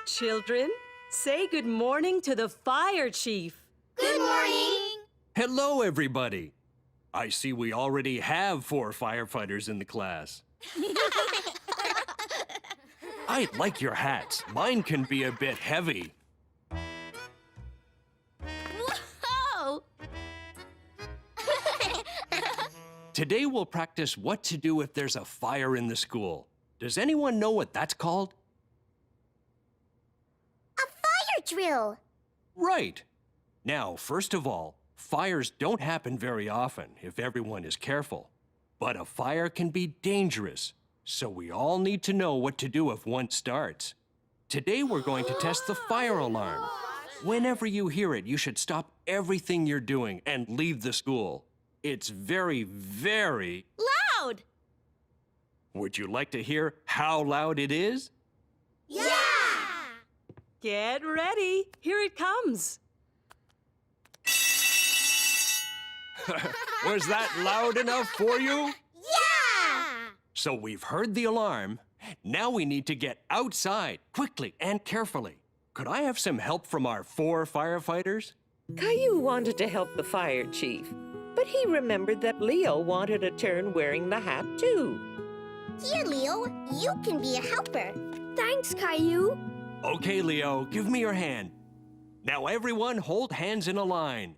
Speaker 7: Children, say good morning to the fire chief.
Speaker 2: Good morning.
Speaker 10: Hello, everybody. I see we already have 4 firefighters in the class. I like your hats. Mine can be a bit heavy.
Speaker 2: Whoa!
Speaker 10: Today we'll practice what to do if there's a fire in the school. Does anyone know what that's called?
Speaker 8: A fire drill.
Speaker 10: Right. Now, first of all, fires don't happen very often if everyone is careful. But a fire can be dangerous, so we all need to know what to do if one starts. Today we're going to test the fire alarm. Whenever you hear it, you should stop everything you're doing and leave the school. It's very, very
Speaker 2: Loud!
Speaker 10: Would you like to hear how loud it is?
Speaker 2: Yeah!
Speaker 7: Get ready. Here it comes.
Speaker 10: Was that loud enough for you?
Speaker 8: Yeah!
Speaker 10: So we've heard the alarm. Now we need to get outside quickly and carefully. Could I have some help from our 4 firefighters?
Speaker 3: Caillou wanted to help the fire chief, but he remembered that Leo wanted a turn wearing the hat too.
Speaker 8: Here, Leo, you can be a helper.
Speaker 2: Thanks, Caillou.
Speaker 10: Okay, Leo, give me your hand. Now everyone hold hands in a line.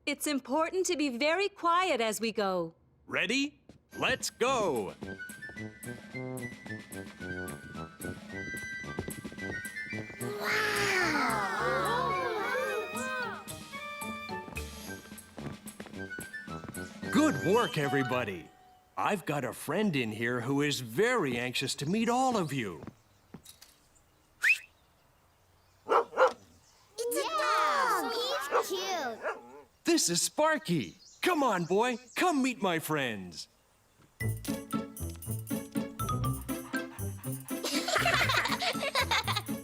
Speaker 7: It's important to be very quiet as we go.
Speaker 10: Ready? Let's go! Good work, everybody. I've got a friend in here who is very anxious to meet all of you.
Speaker 8: It's a dog.
Speaker 2: He's cute.
Speaker 10: This is Sparky. Come on, boy. Come meet my friends.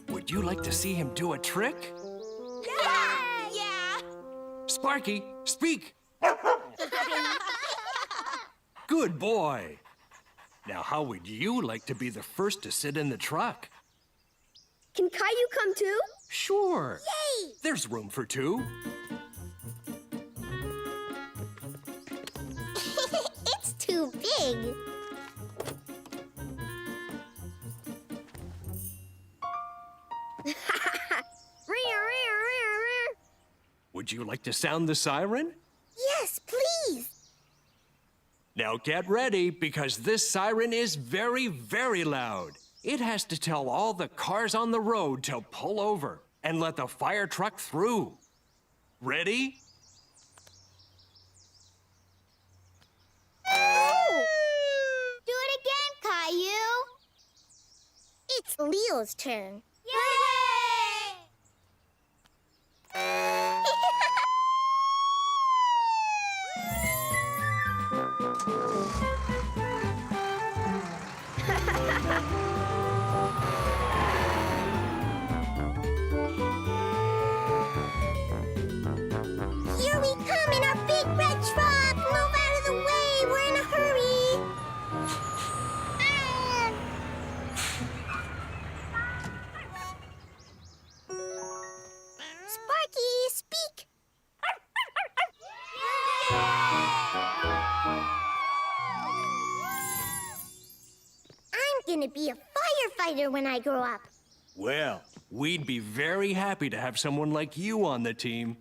Speaker 10: Would you like to see him do a trick?
Speaker 2: Yeah!
Speaker 10: Sparky, speak. Good boy. Now, how would you like to be the first to sit in the truck?
Speaker 2: Can Caillou come too?
Speaker 10: Sure.
Speaker 8: Yay!
Speaker 10: There's room for 2.
Speaker 8: It's too big.
Speaker 10: Would you like to sound the siren?
Speaker 8: Yes, please.
Speaker 10: Now get ready, because this siren is very, very loud. It has to tell all the cars on the road to pull over and let the fire truck through. Ready?
Speaker 2: Do it again, Caillou.
Speaker 8: It's Leo's turn.
Speaker 2: Yay!
Speaker 8: Here we come in our big red truck. Move out of the way. We're in a hurry. firefighter when I grow up.
Speaker 10: Well, we'd be very happy to have someone like you on the team.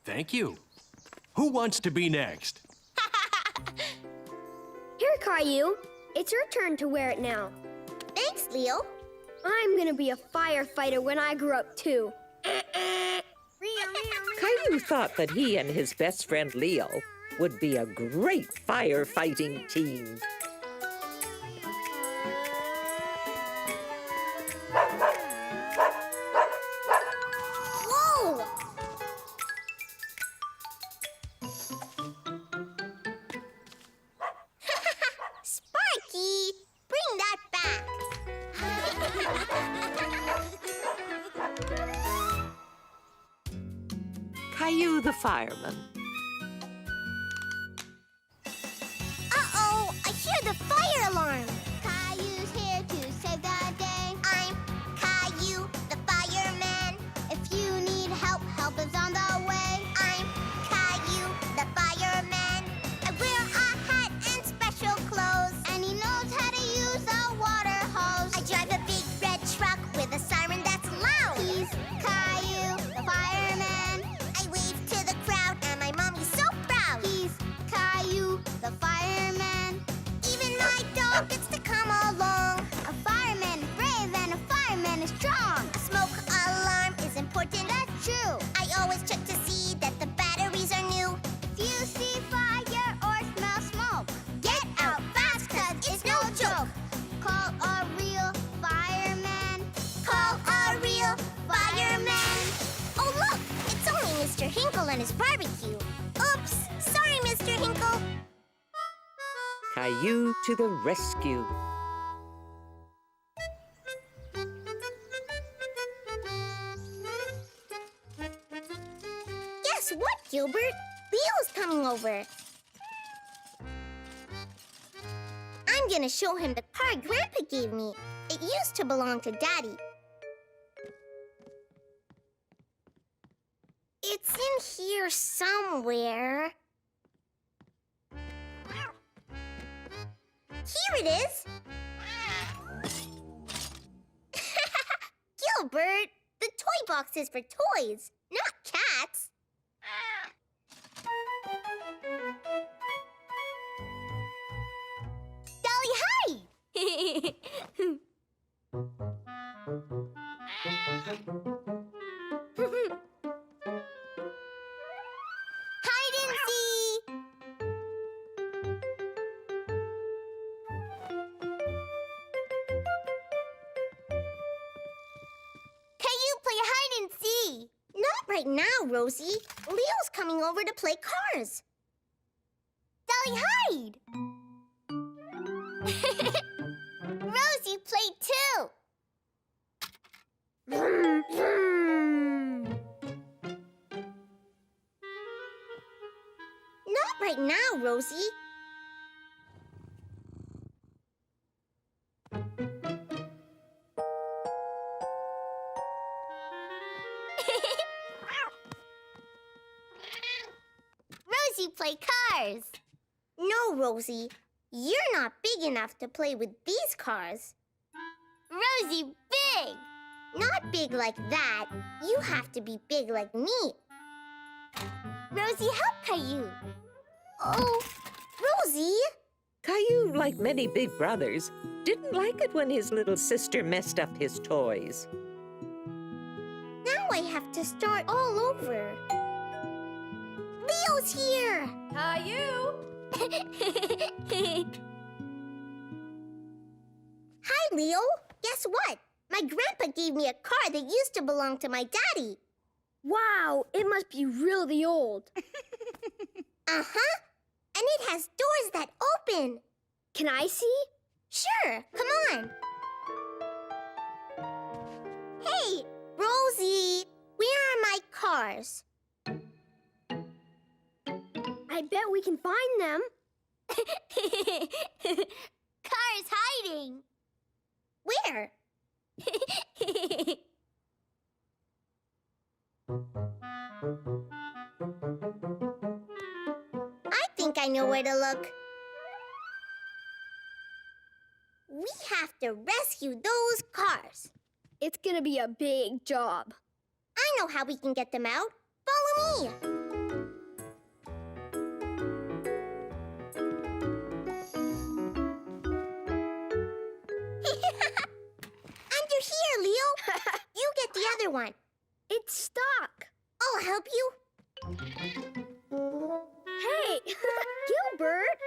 Speaker 10: Thank you. Who wants to be next?
Speaker 2: Here, Caillou. It's your turn to wear it now.
Speaker 8: Thanks, Leo.
Speaker 2: I'm gonna be a firefighter when I grow up, too.
Speaker 3: Caillou thought that he and his best friend Leo would be a great firefighting team.
Speaker 8: Whoa! Sparky, bring that back.
Speaker 3: Caillou the fireman.
Speaker 8: Uh-oh, I hear the fire alarm. Caillou's here to save the day. I'm Caillou, the fireman. If you need help, help is on the way. I'm Caillou, the fireman. I wear a hat and special clothes, and he knows how to use a water hose. I drive a big red truck with a siren that's loud. He's Caillou, the fireman. I wave to the crowd, and my mommy's so proud. He's Caillou, the fireman. Even my dog gets to come along. A fireman is brave and a fireman is strong. A smoke alarm is important, that's true. I always check to see that the batteries are new. If you see fire or smell smoke, get out fast, 'cause it's no joke. Call a real fireman. Call a real fireman. Oh, look, it's only Mr. Hinkle and his barbecue. Oops, sorry, Mr. Hinkle.
Speaker 3: Caillou to the rescue.
Speaker 8: Guess what, Gilbert? Leo's coming over. I'm gonna show him the car Grandpa gave me. It used to belong to Daddy. It's in here somewhere. Here it is. Gilbert, the toy box is for toys, not cats. Dolly, hi! Hide and seek! Caillou, play hide and seek! Not right now, Rosie. Leo's coming over to play cars. Dolly, hide! Rosie, play too! Vroom, vroom. Not right now, Rosie. Rosie, play cars. No, Rosie. You're not big enough to play with these cars. Rosie, big! Not big like that. You have to be big like me. Rosie, help Caillou. Oh, Rosie!
Speaker 3: Caillou, like many big brothers, didn't like it when his little sister messed up his toys.
Speaker 8: Now I have to start all over. Leo's here!
Speaker 4: Caillou!
Speaker 8: Hi, Leo. Guess what? My grandpa gave me a car that used to belong to my daddy.
Speaker 2: Wow, it must be really old.
Speaker 8: Uh-huh. And it has doors that open.
Speaker 2: Can I see?
Speaker 8: Sure, come on. Hey, Rosie, where are my cars?
Speaker 2: I bet we can find them.
Speaker 8: Cars hiding. Where? I think I know where to look. we have to rescue those cars.
Speaker 2: It's gonna be a big job.
Speaker 8: I know how we can get them out. Follow me. Under here, Leo. You get the other one.
Speaker 2: It's stuck.
Speaker 8: I'll help you.
Speaker 2: Hey, Gilbert.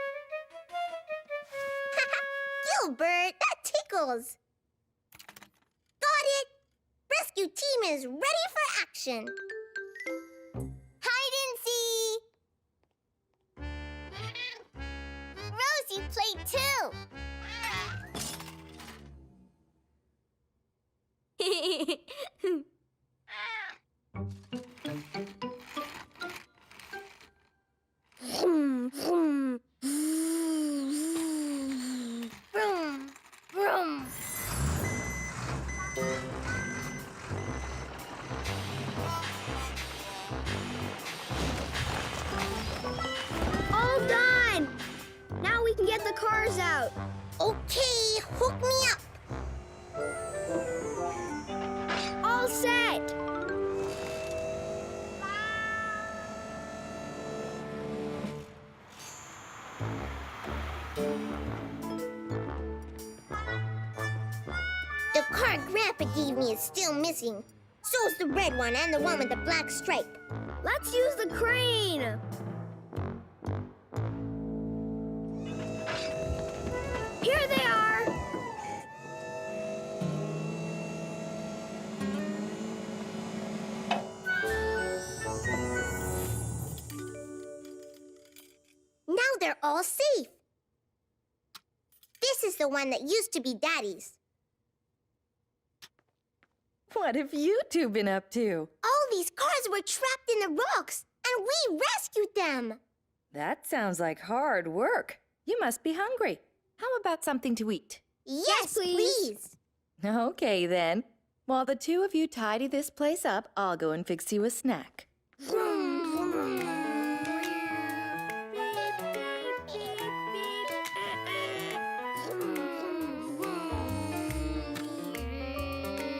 Speaker 8: Gilbert, that tickles. Got it. Rescue team is ready for action. Hide and see. Rosie played too. Vroom, vroom. Vroom, vroom.
Speaker 2: All done. Now we can get the cars out.
Speaker 8: Okay, hook me up.
Speaker 2: All set.
Speaker 8: The car Grandpa gave me is still missing. So's the red one and the one with the black stripe.
Speaker 2: Let's use the crane. Here they are.
Speaker 8: Now they're all safe. This is the one that used to be Daddy's.
Speaker 4: What have you two been up to?
Speaker 8: All these cars were trapped in the rocks, and we rescued them.
Speaker 4: That sounds like hard work. You must be hungry. How about something to eat?
Speaker 8: Yes, please.
Speaker 4: Okay, then. While the two of you tidy this place up, I'll go and fix you a snack.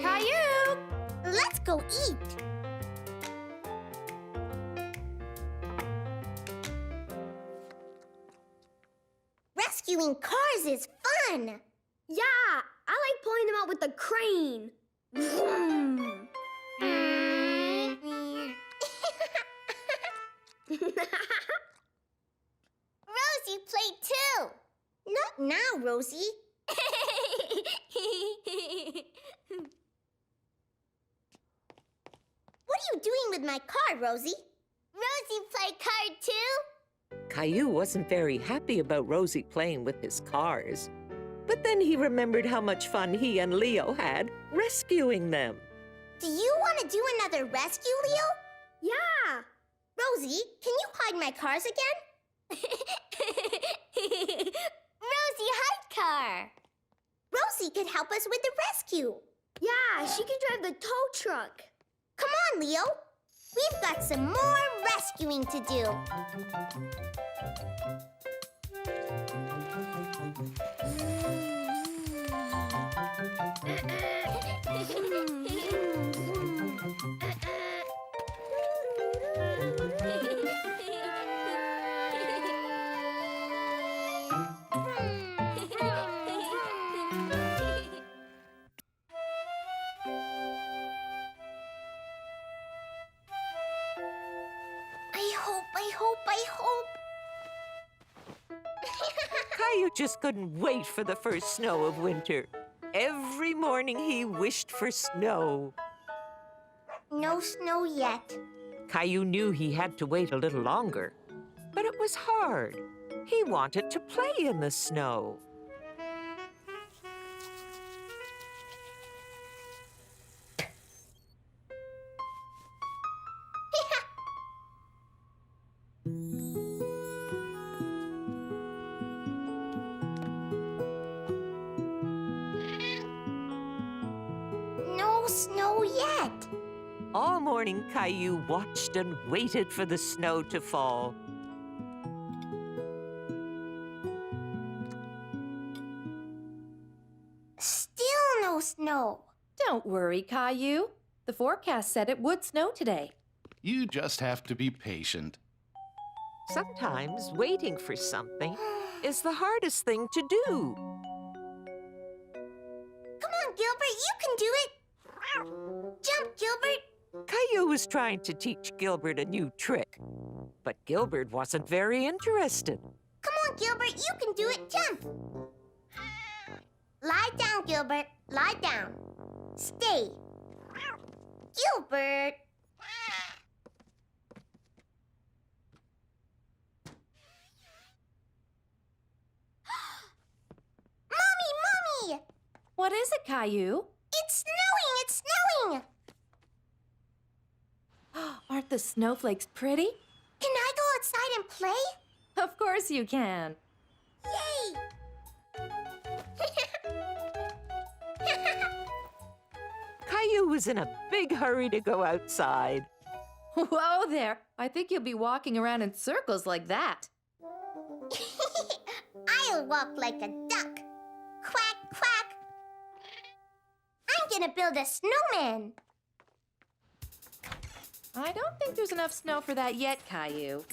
Speaker 2: Caillou.
Speaker 8: Let's go eat. Rescuing cars is fun.
Speaker 2: Yeah, I like pulling them out with the crane. Vroom.
Speaker 8: Rosie played too. Not now, Rosie. What are you doing with my car, Rosie? Rosie played car too?
Speaker 3: Caillou wasn't very happy about Rosie playing with his cars. But then he remembered how much fun he and Leo had rescuing them.
Speaker 8: Do you want to do another rescue, Leo?
Speaker 2: Yeah.
Speaker 8: Rosie, can you hide my cars again? Rosie, hide car. Rosie could help us with the rescue.
Speaker 2: Yeah, she can drive the tow truck.
Speaker 8: Come on, Leo. We've got some more rescuing to do. I hope.
Speaker 3: Caillou just couldn't wait for the first snow of winter. Every morning he wished for snow.
Speaker 8: No snow yet.
Speaker 3: Caillou knew he had to wait a little longer, but it was hard. He wanted to play in the snow.
Speaker 8: No snow yet.
Speaker 3: All morning, Caillou watched and waited for the snow to fall.
Speaker 4: Don't worry, Caillou. The forecast said it would snow today.
Speaker 1: You just have to be patient.
Speaker 3: Sometimes waiting for something is the hardest thing to do.
Speaker 8: Come on, Gilbert, you can do it. Jump, Gilbert.
Speaker 3: Caillou was trying to teach Gilbert a new trick, but Gilbert wasn't very interested.
Speaker 8: Come on, Gilbert, you can do it. Jump. Lie down, Gilbert. Lie down. Stay. Gilbert. Mommy!
Speaker 4: What is it, Caillou?
Speaker 8: It's snowing! It's snowing!
Speaker 4: Aren't the snowflakes pretty?
Speaker 8: Can I go outside and play?
Speaker 4: Of course you can.
Speaker 8: Yay!
Speaker 3: Caillou was in a big hurry to go outside.
Speaker 4: Whoa there! I think you'll be walking around in circles like that.
Speaker 8: I'll walk like a duck. Quack, quack. I'm gonna build a snowman.
Speaker 4: I don't think there's enough snow for that yet, Caillou.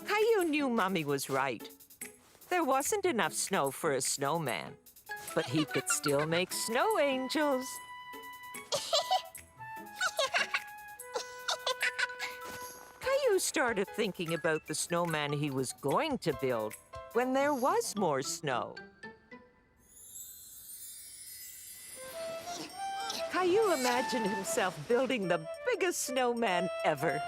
Speaker 3: Caillou knew Mommy was right. There wasn't enough snow for a snowman, but he could still make snow angels. Caillou started thinking about the snowman he was going to build when there was more snow. Caillou imagined himself building the biggest snowman ever.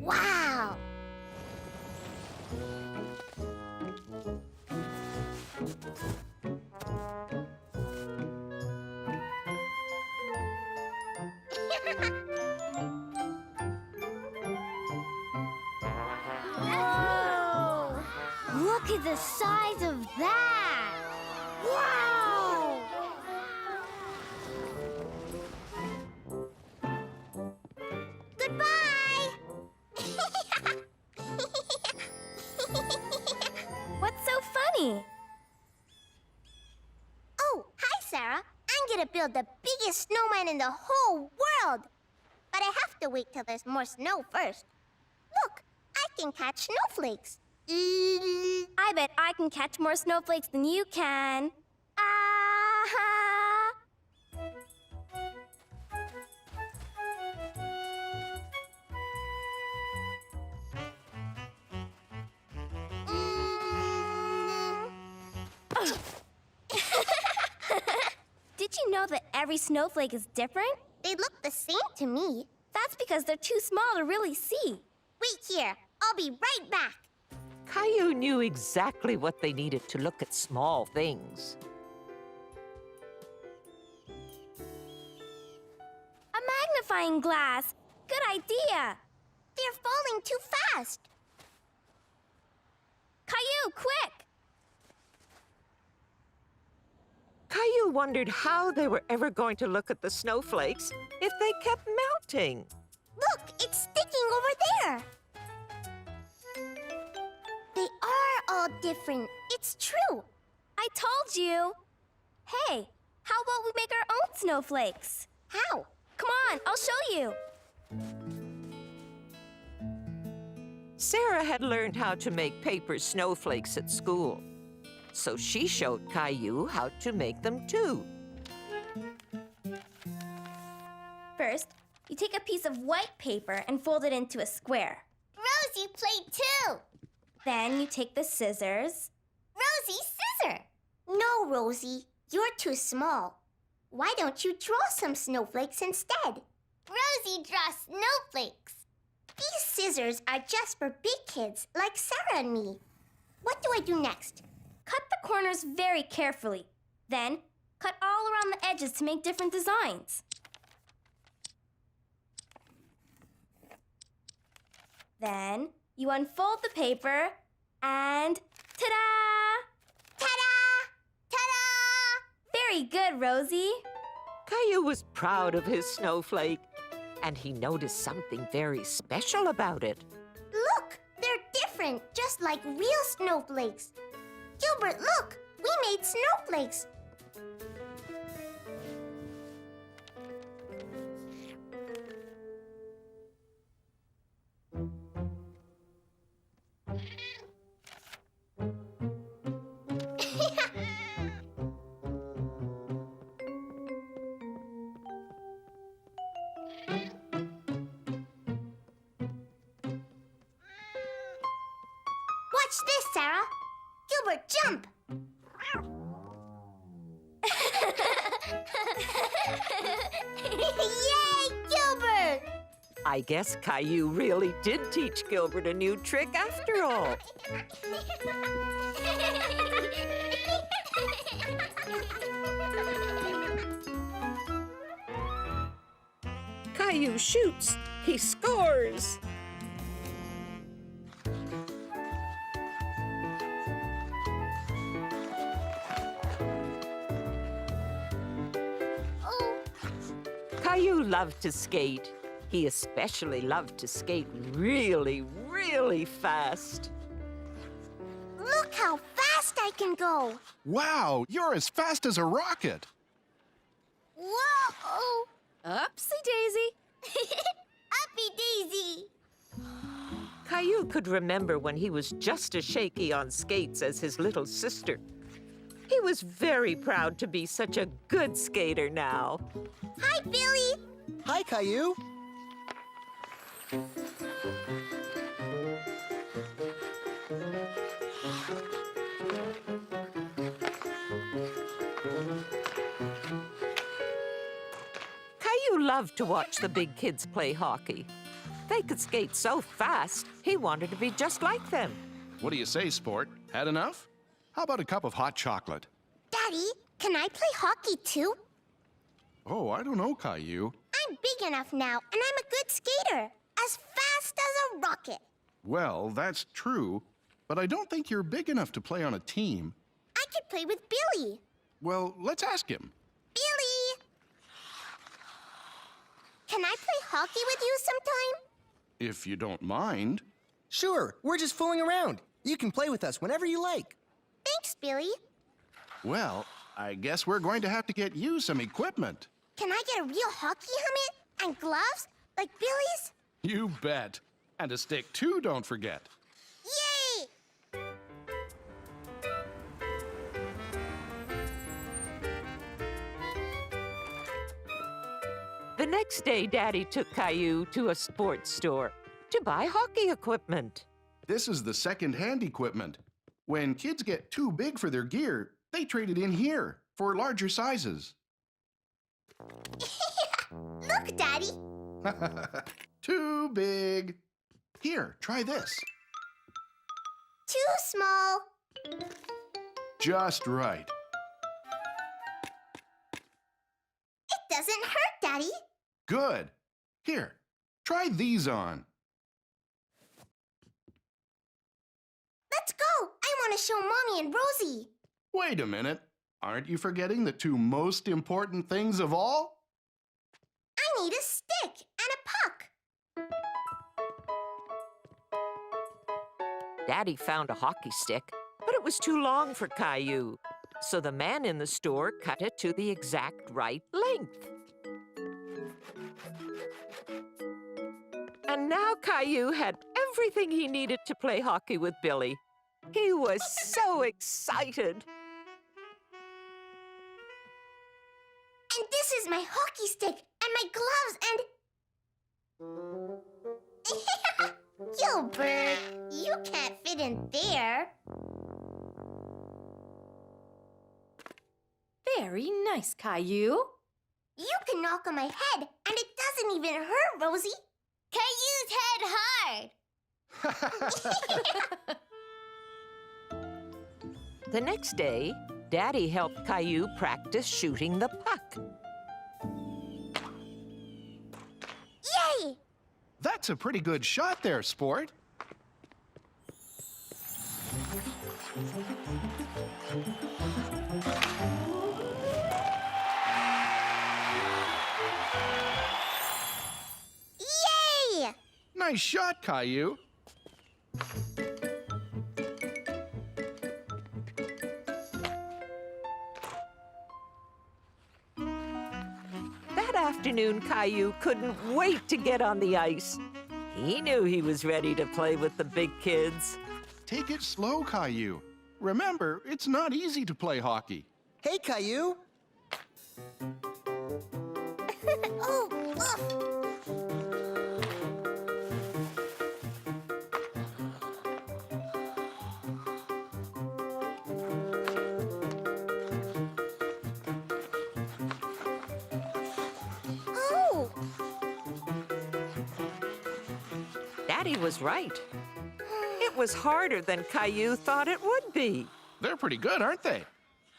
Speaker 8: Wow!
Speaker 2: Whoa! Look at the size of that! Wow!
Speaker 8: Goodbye!
Speaker 2: What's so funny?
Speaker 8: Oh, hi, Sarah. I'm gonna build the biggest snowman in the whole world. But I have to wait till there's more snow first. Look, I can catch snowflakes.
Speaker 2: I bet I can catch more snowflakes than you can. Ah-ha! Did you know that every snowflake is different?
Speaker 8: They look the same to me.
Speaker 2: That's because they're too small to really see.
Speaker 8: Wait here. I'll be right back.
Speaker 3: Caillou knew exactly what they needed to look at small things.
Speaker 2: A magnifying glass. Good idea.
Speaker 8: They're falling too fast.
Speaker 2: Caillou, quick!
Speaker 3: Caillou wondered how they were ever going to look at the snowflakes if they kept melting.
Speaker 8: Look, it's sticking over there. They are all different. It's true.
Speaker 2: I told you. Hey, how about we make our own snowflakes?
Speaker 8: How?
Speaker 2: Come on, I'll show you.
Speaker 3: Sarah had learned how to make paper snowflakes at school, so she showed Caillou how to make them too.
Speaker 2: First, you take a piece of white paper and fold it into a square.
Speaker 8: Rosie played too.
Speaker 2: Then you take the scissors.
Speaker 8: Rosie, scissor. No, Rosie, you're too small. Why don't you draw some snowflakes instead? Rosie draws snowflakes. These scissors are just for big kids like Sarah and me. What do I do next?
Speaker 2: Cut the corners very carefully. Then, cut all around the edges to make different designs. Then, you unfold the paper and ta-da!
Speaker 8: Ta-da! Ta-da!
Speaker 2: Very good, Rosie.
Speaker 3: Caillou was proud of his snowflake. and he noticed something very special about it.
Speaker 8: Look, they're different, just like real snowflakes. Gilbert, look, we made snowflakes. Watch this, Sarah. Gilbert, jump! Yay, Gilbert!
Speaker 3: I guess Caillou really did teach Gilbert a new trick after all. Caillou shoots. He scores.
Speaker 8: Oh,
Speaker 3: Caillou loved to skate. He especially loved to skate really, really fast.
Speaker 8: look how fast I can go.
Speaker 1: Wow, you're as fast as a rocket.
Speaker 8: Whoa!
Speaker 4: Upsy daisy.
Speaker 8: Uppy daisy!
Speaker 3: Caillou could remember when he was just as shaky on skates as his little sister. He was very proud to be such a good skater now.
Speaker 8: Hi, Billy!
Speaker 6: Hi, Caillou.
Speaker 3: Caillou loved to watch the big kids play hockey. They could skate so fast, he wanted to be just like them.
Speaker 1: What do you say, Sport? Had enough? How about a cup of hot chocolate?
Speaker 8: Daddy, can I play hockey too?
Speaker 1: Oh, I don't know, Caillou.
Speaker 8: I'm big enough now, and I'm a good skater. As fast as a rocket.
Speaker 1: Well, that's true, but I don't think you're big enough to play on a team.
Speaker 8: I could play with Billy.
Speaker 1: Well, let's ask him.
Speaker 8: Billy! Can I play hockey with you sometime?
Speaker 1: If you don't mind.
Speaker 6: Sure, we're just fooling around. You can play with us whenever you like.
Speaker 8: Thanks, Billy.
Speaker 1: Well, I guess we're going to have to get you some equipment.
Speaker 8: Can I get a real hockey helmet and gloves like Billy's?
Speaker 1: You bet. And a stick too, don't forget.
Speaker 8: Yay!
Speaker 3: The next day, Daddy took Caillou to a sports store to buy hockey equipment.
Speaker 1: This is the second-hand equipment. When kids get too big for their gear, they trade it in here for larger sizes.
Speaker 8: Look, Daddy.
Speaker 1: Too big. Here, try this.
Speaker 8: Too small.
Speaker 1: Just right.
Speaker 8: It doesn't hurt, Daddy.
Speaker 1: Good. Here, try these on.
Speaker 8: Let's go. I want to show Mommy and Rosie.
Speaker 1: Wait a minute. Aren't you forgetting the two most important things of all?
Speaker 8: I need a stick and a puck.
Speaker 3: Daddy found a hockey stick, but it was too long for Caillou. So the man in the store cut it to the exact right length. And now Caillou had everything he needed to play hockey with Billy. He was so excited.
Speaker 8: And this is my hockey stick and my gloves and... Gilbert, you can't fit in there.
Speaker 4: Very nice, Caillou.
Speaker 8: You can knock on my head, and it doesn't even hurt, Rosie. Caillou's head hard.
Speaker 3: The next day, Daddy helped Caillou practice shooting the puck.
Speaker 8: Yay!
Speaker 1: That's a pretty good shot there, Sport. Nice shot, Caillou.
Speaker 3: That afternoon, Caillou couldn't wait to get on the ice. He knew he was ready to play with the big kids.
Speaker 1: Take it slow, Caillou. Remember, it's not easy to play hockey.
Speaker 6: Hey, Caillou.
Speaker 8: Oh, ugh. Oh,
Speaker 3: Daddy was right. It was harder than Caillou thought it would be.
Speaker 1: They're pretty good, aren't they?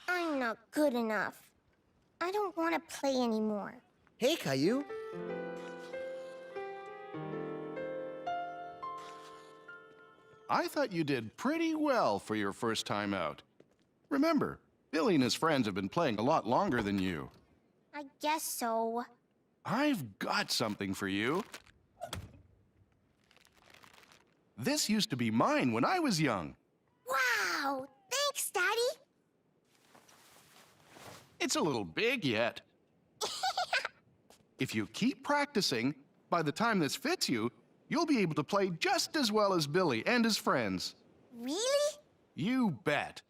Speaker 8: I'm not good enough. I don't want to play anymore.
Speaker 6: Hey, Caillou.
Speaker 1: I thought you did pretty well for your first time out. Remember, Billy and his friends have been playing a lot longer than you.
Speaker 8: I guess so.
Speaker 1: I've got something for you. This used to be mine when I was young.
Speaker 8: Wow! Thanks, Daddy.
Speaker 1: It's a little big yet. If you keep practicing, by the time this fits you, you'll be able to play just as well as Billy and his friends.
Speaker 8: Really?
Speaker 1: You bet.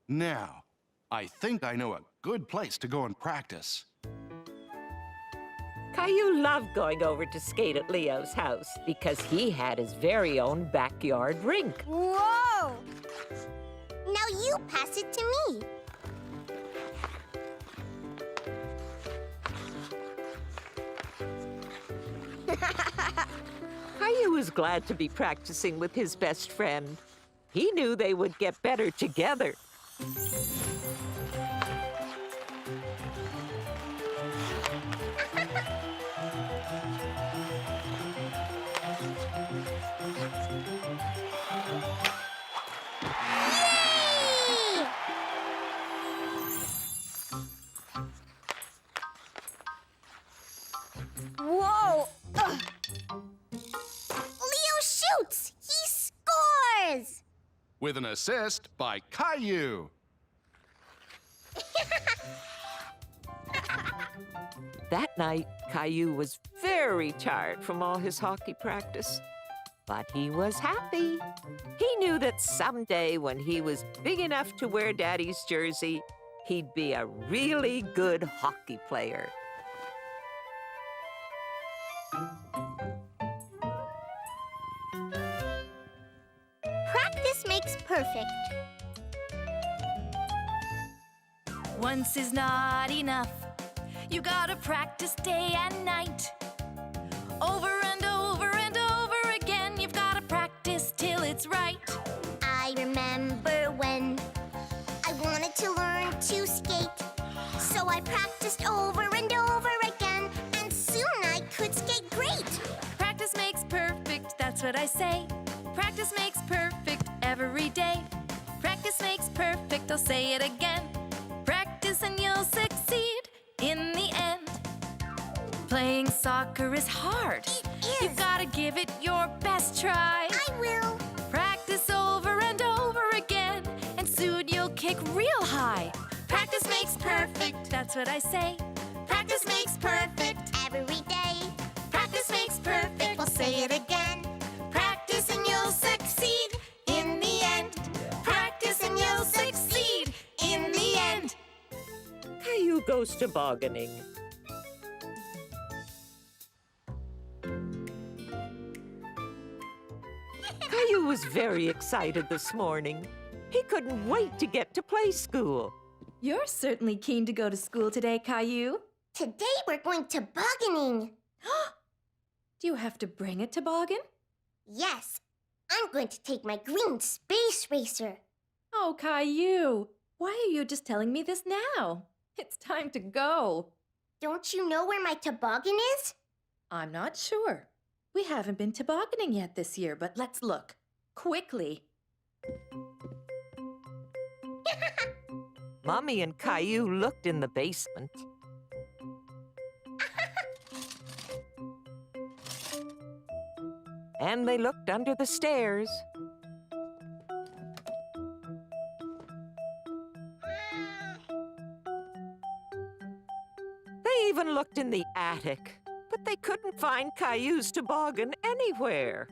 Speaker 1: Now, I think I know a good place to go and practice.
Speaker 3: Caillou loved going over to skate at Leo's house because he had his very own backyard rink.
Speaker 8: Whoa! Now you pass it to me.
Speaker 3: Caillou was glad to be practicing with his best friend. He knew they would get better together.
Speaker 8: Yay! Whoa! Ugh. Leo shoots! He scores!
Speaker 1: With an assist by Caillou.
Speaker 3: That night, Caillou was very tired from all his hockey practice. But he was happy. He knew that someday when he was big enough to wear Daddy's jersey, he'd be a really good hockey player.
Speaker 8: Practice makes perfect.
Speaker 4: Once is not enough. You gotta practice day and night. Over and over and over again, you've gotta practice till it's right.
Speaker 8: I remember when I wanted to learn to skate. So I practiced over and over again, and soon I could skate great.
Speaker 4: Practice makes perfect, that's what I say. Practice makes perfect every day. Practice makes perfect, I'll say it again. Practice and you'll succeed in the end. Playing soccer is hard.
Speaker 8: It is.
Speaker 4: You've gotta give it your best try.
Speaker 8: I will.
Speaker 4: Practice over and over again, and soon you'll kick real high. Practice makes perfect, that's what I say. Practice makes perfect
Speaker 8: Every day.
Speaker 4: Practice makes perfect,
Speaker 8: We'll say it again.
Speaker 4: Practice and you'll succeed in the end. Practice and you'll succeed in the end.
Speaker 3: Caillou goes tobogganing. Caillou was very excited this morning. He couldn't wait to get to play school.
Speaker 4: You're certainly keen to go to school today, Caillou.
Speaker 8: Today we're going tobogganing.
Speaker 4: Do you have to bring a toboggan?
Speaker 8: Yes, I'm going to take my green space racer.
Speaker 4: Oh, Caillou, why are you just telling me this now? It's time to go.
Speaker 8: Don't you know where my toboggan is?
Speaker 4: I'm not sure. We haven't been tobogganing yet this year, but let's look. Quickly.
Speaker 3: Mommy and Caillou looked in the basement. and they looked under the stairs. They even looked in the attic, but they couldn't find Caillou's toboggan anywhere.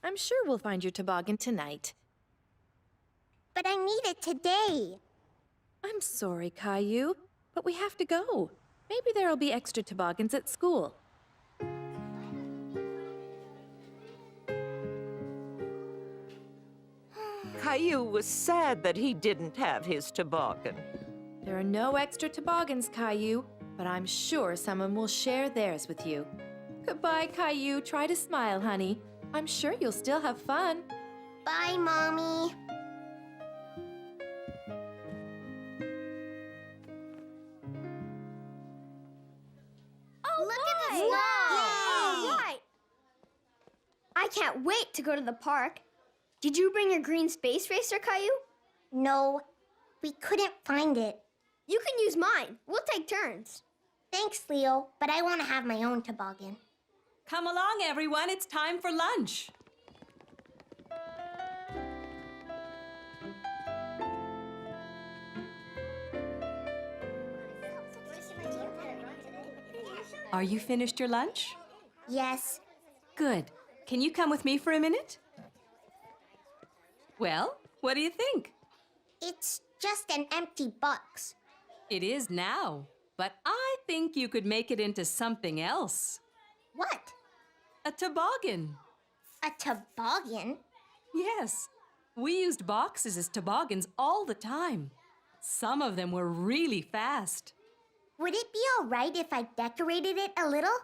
Speaker 4: I'm sure we'll find your toboggan tonight.
Speaker 8: But I need it today.
Speaker 4: I'm sorry, Caillou, but we have to go. Maybe there'll be extra toboggans at school.
Speaker 3: Caillou was sad that he didn't have his toboggan.
Speaker 4: There are no extra toboggans, Caillou, but I'm sure someone will share theirs with you. Goodbye, Caillou. Try to smile, honey. I'm sure you'll still have fun.
Speaker 8: Bye, Mommy.
Speaker 2: Oh, look at the snow! All right. I can't wait to go to the park. Did you bring your green space racer, Caillou?
Speaker 8: No, we couldn't find it.
Speaker 2: You can use mine. We'll take turns.
Speaker 8: Thanks, Leo, but I want to have my own toboggan.
Speaker 7: Come along, everyone. It's time for lunch. Are you finished your lunch?
Speaker 8: Yes.
Speaker 7: Good. Can you come with me for a minute? Well, what do you think?
Speaker 8: It's just an empty box.
Speaker 7: It is now, but I think you could make it into something else.
Speaker 8: What?
Speaker 7: A toboggan.
Speaker 8: A toboggan?
Speaker 7: Yes. We used boxes as toboggans all the time. Some of them were really fast.
Speaker 8: Would it be all right if I decorated it a little?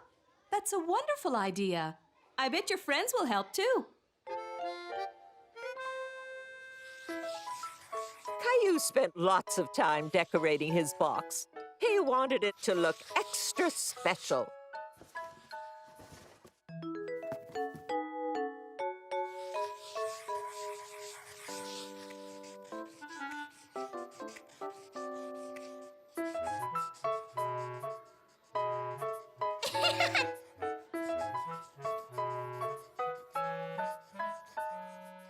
Speaker 7: That's a wonderful idea. I bet your friends will help too.
Speaker 3: Caillou spent lots of time decorating his box. He wanted it to look extra special.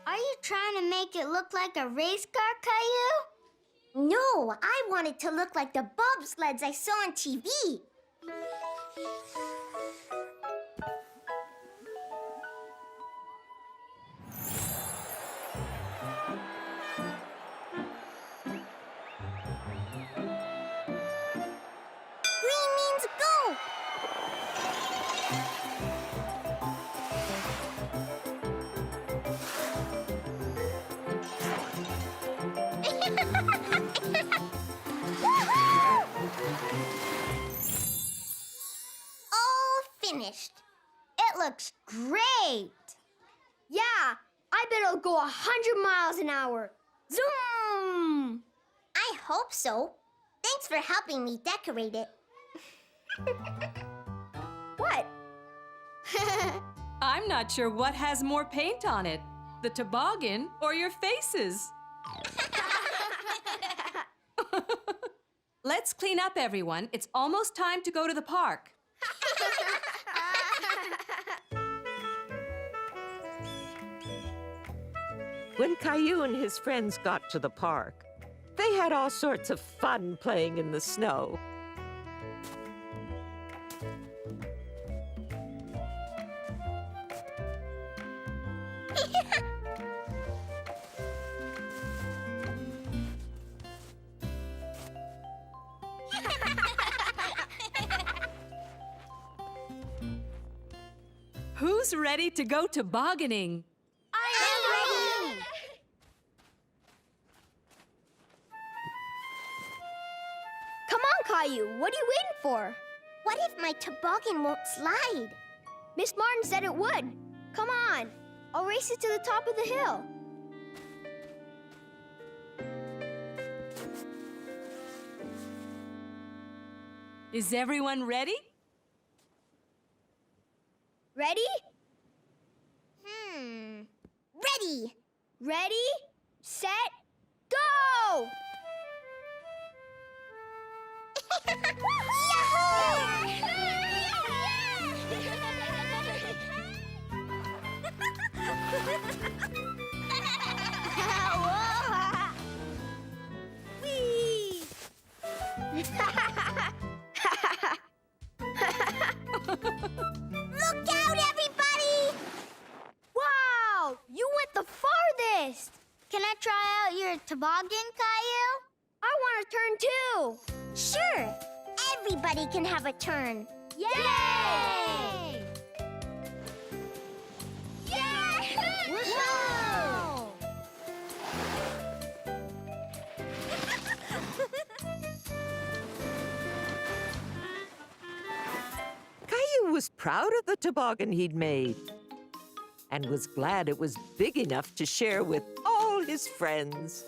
Speaker 2: Are you trying to make it look like a race car, Caillou?
Speaker 8: No, I want it to look like the bobsleds I saw on TV. Green means go! All finished. It looks great.
Speaker 2: Yeah, I bet it'll go 100 miles an hour. Zoom!
Speaker 8: I hope so. Thanks for helping me decorate it.
Speaker 2: What?
Speaker 7: I'm not sure what has more paint on it, the toboggan or your faces. Let's clean up, everyone. It's almost time to go to the park.
Speaker 3: When Caillou and his friends got to the park, they had all sorts of fun playing in the snow.
Speaker 7: Who's ready to go tobogganing?
Speaker 2: I'm ready! Come on, Caillou. What are you waiting for?
Speaker 8: What if my toboggan won't slide?
Speaker 2: Miss Martin said it would. Come on. I'll race it to the top of the hill.
Speaker 7: Is everyone ready?
Speaker 2: Ready? Ready! Ready, set, go! Whee! Look out, everybody! Wow! You went the farthest!
Speaker 8: Can I try out your toboggan, Caillou?
Speaker 2: I want to turn too!
Speaker 8: Sure. Everybody can have a turn.
Speaker 2: Yay!
Speaker 8: Whoa!
Speaker 3: Caillou was proud of the toboggan he'd made and was glad it was big enough to share with all his friends.